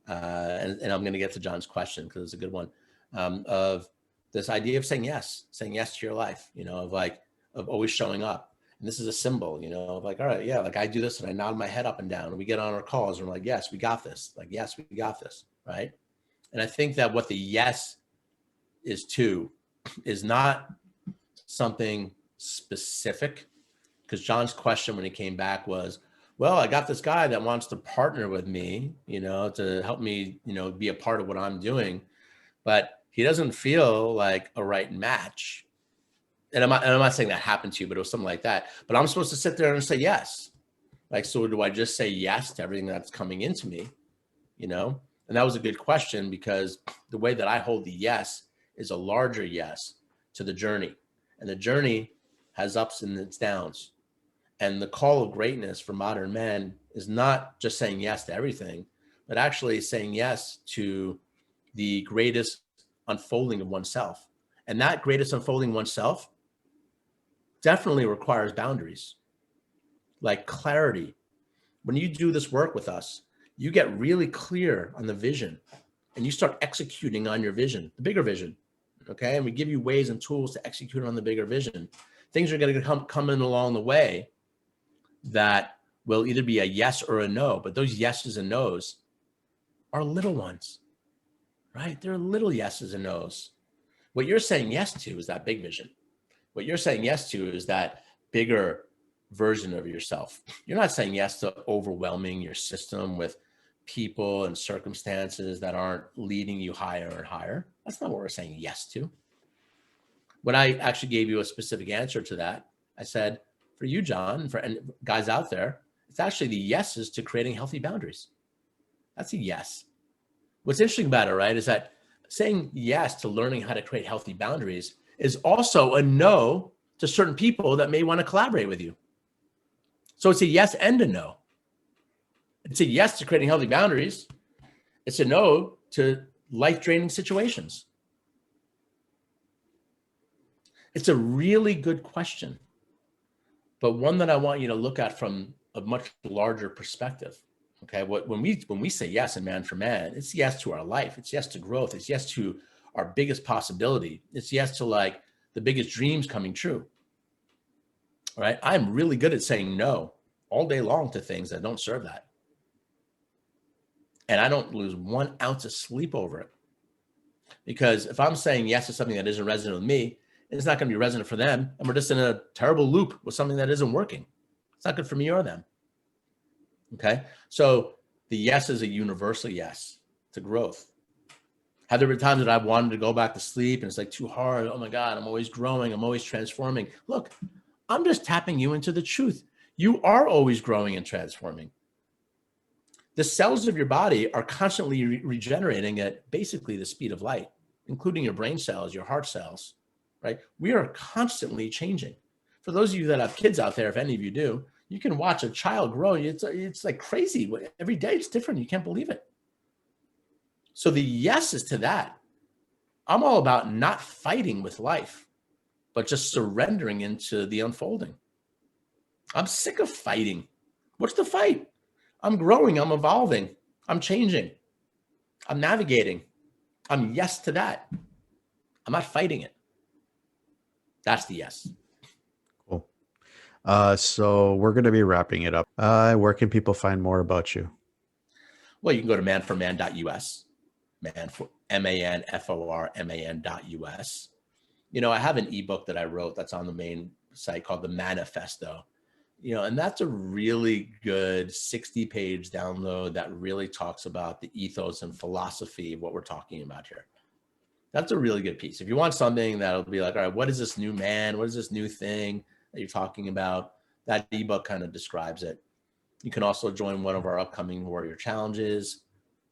and I'm going to get to John's question because it's a good one, of this idea of saying yes to your life, of always showing up. And this is a symbol, of like, all right, yeah, like I do this and I nod my head up and down and we get on our calls and we're like, yes, we got this. Like, yes, we got this. Right. And I think that what the yes is not something specific, because John's question when he came back was, well, I got this guy that wants to partner with me, to help me, be a part of what I'm doing, but he doesn't feel like a right match. And I'm not saying that happened to you, but it was something like that. But I'm supposed to sit there and say yes. Like, so do I just say yes to everything that's coming into me? You know? And that was a good question, because the way that I hold the yes is a larger yes to the journey. And the journey has ups and its downs. And the call of greatness for modern men is not just saying yes to everything, but actually saying yes to the greatest unfolding of oneself. And that greatest unfolding oneself definitely requires boundaries, like clarity. When you do this work with us, you get really clear on the vision and you start executing on your vision, the bigger vision. Okay. And we give you ways and tools to execute on the bigger vision. Things are going to come in along the way that will either be a yes or a no, but those yeses and nos are little ones, right? They're little yeses and nos. What you're saying yes to is that big vision. What you're saying yes to is that bigger version of yourself. You're not saying yes to overwhelming your system with people and circumstances that aren't leading you higher and higher. That's not what we're saying yes to. When I actually gave you a specific answer to that, I said, for you, John, and guys out there, it's actually the yeses to creating healthy boundaries. That's a yes. What's interesting about it, right, is that saying yes to learning how to create healthy boundaries is also a no to certain people that may want to collaborate with you. So it's a yes and a no. It's a yes to creating healthy boundaries. It's a no to life-draining situations. It's a really good question, but one that I want you to look at from a much larger perspective. Okay, when we say yes in Man for Man, it's yes to our life. It's yes to growth. It's yes to our biggest possibility. It's yes to like the biggest dreams coming true. All right, I'm really good at saying no all day long to things that don't serve that. And I don't lose 1 ounce of sleep over it. Because if I'm saying yes to something that isn't resonant with me, it's not going to be resonant for them. And we're just in a terrible loop with something that isn't working. It's not good for me or them. Okay. So the yes is a universal yes to growth. Have there been times that I've wanted to go back to sleep and it's like too hard? Oh my God, I'm always growing. I'm always transforming. Look, I'm just tapping you into the truth. You are always growing and transforming. The cells of your body are constantly regenerating at basically the speed of light, including your brain cells, your heart cells, right? We are constantly changing. For those of you that have kids out there, if any of you do, you can watch a child grow. It's like crazy. Every day it's different. You can't believe it. So the yes is to that. I'm all about not fighting with life, but just surrendering into the unfolding. I'm sick of fighting. What's the fight? I'm growing. I'm evolving. I'm changing. I'm navigating. I'm yes to that. I'm not fighting it. That's the yes. Cool. So we're going to be wrapping it up. Where can people find more about you? Well, you can go to manforman.us, manforman.us. You know, I have an ebook that I wrote that's on the main site called The Manifesto. You know, and that's a really good 60-page download that really talks about the ethos and philosophy of what we're talking about here. That's a really good piece. If you want something that'll be like, all right, what is this new man? What is this new thing that you're talking about? That ebook kind of describes it. You can also join one of our upcoming Warrior Challenges.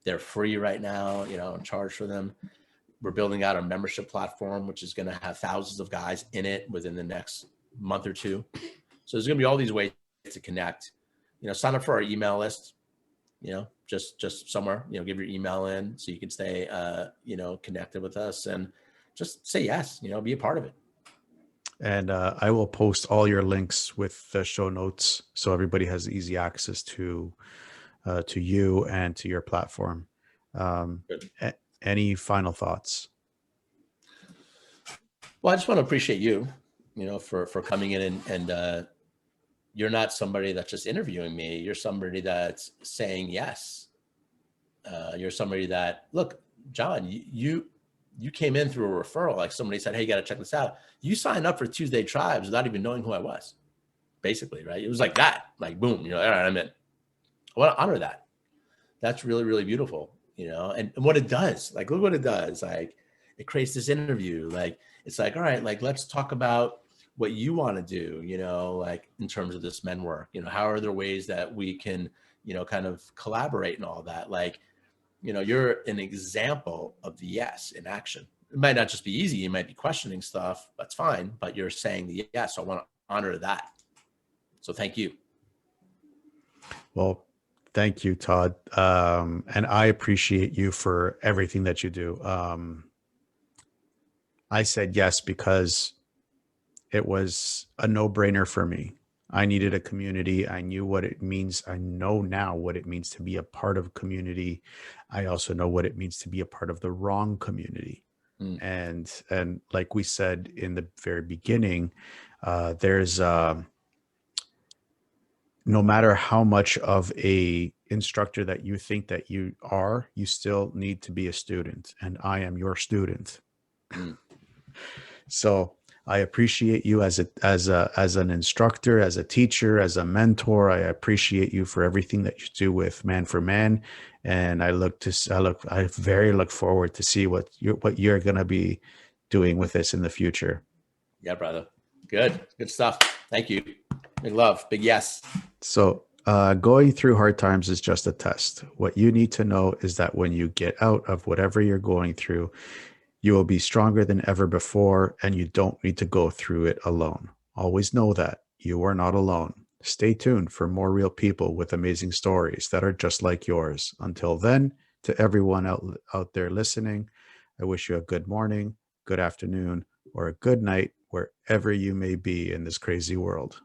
They're free right now, you know, and charge for them. We're building out a membership platform, which is going to have thousands of guys in it within the next month or two. So there's going to be all these ways to connect. You know, sign up for our email list. You know, just somewhere. You know, give your email in so you can stay, you know, connected with us and just say yes. You know, be a part of it. And I will post all your links with the show notes so everybody has easy access to you and to your platform. Any final thoughts? Well, I just want to appreciate you, you know, for coming in and you're not somebody that's just interviewing me. You're somebody that's saying yes. You're somebody that, look, John, you came in through a referral. Like somebody said, hey, you got to check this out. You signed up for Tuesday Tribes without even knowing who I was, basically, right? It was like that, like, boom, you know, all right, I'm in. I want to honor that. That's really, really beautiful, you know, and what it does, like, look what it does. Like, it creates this interview. Like, it's like, all right, like, let's talk about what you want to do, like in terms of this men work, how are there ways that we can, kind of collaborate and all that? Like, you're an example of the yes in action. It might not just be easy. You might be questioning stuff. That's fine. But you're saying the yes. So I want to honor that. So thank you. Well, thank you, Todd. And I appreciate you for everything that you do. I said yes because it was a no-brainer for me. I needed a community. I knew what it means. I know now what it means to be a part of a community. I also know what it means to be a part of the wrong community. Mm. And like we said in the very beginning, there's no matter how much of a instructor that you think that you are, you still need to be a student, and I am your student. Mm. So I appreciate you as an instructor, as a teacher, as a mentor. I appreciate you for everything that you do with Man for Man, and I very look forward to see what you're going to be doing with this in the future. Yeah, brother. Good stuff. Thank you. Big love. Big yes. So going through hard times is just a test. What you need to know is that when you get out of whatever you're going through, you will be stronger than ever before, and you don't need to go through it alone. Always know that you are not alone. Stay tuned for more real people with amazing stories that are just like yours. Until then, to everyone out there listening, I wish you a good morning, good afternoon, or a good night wherever you may be in this crazy world.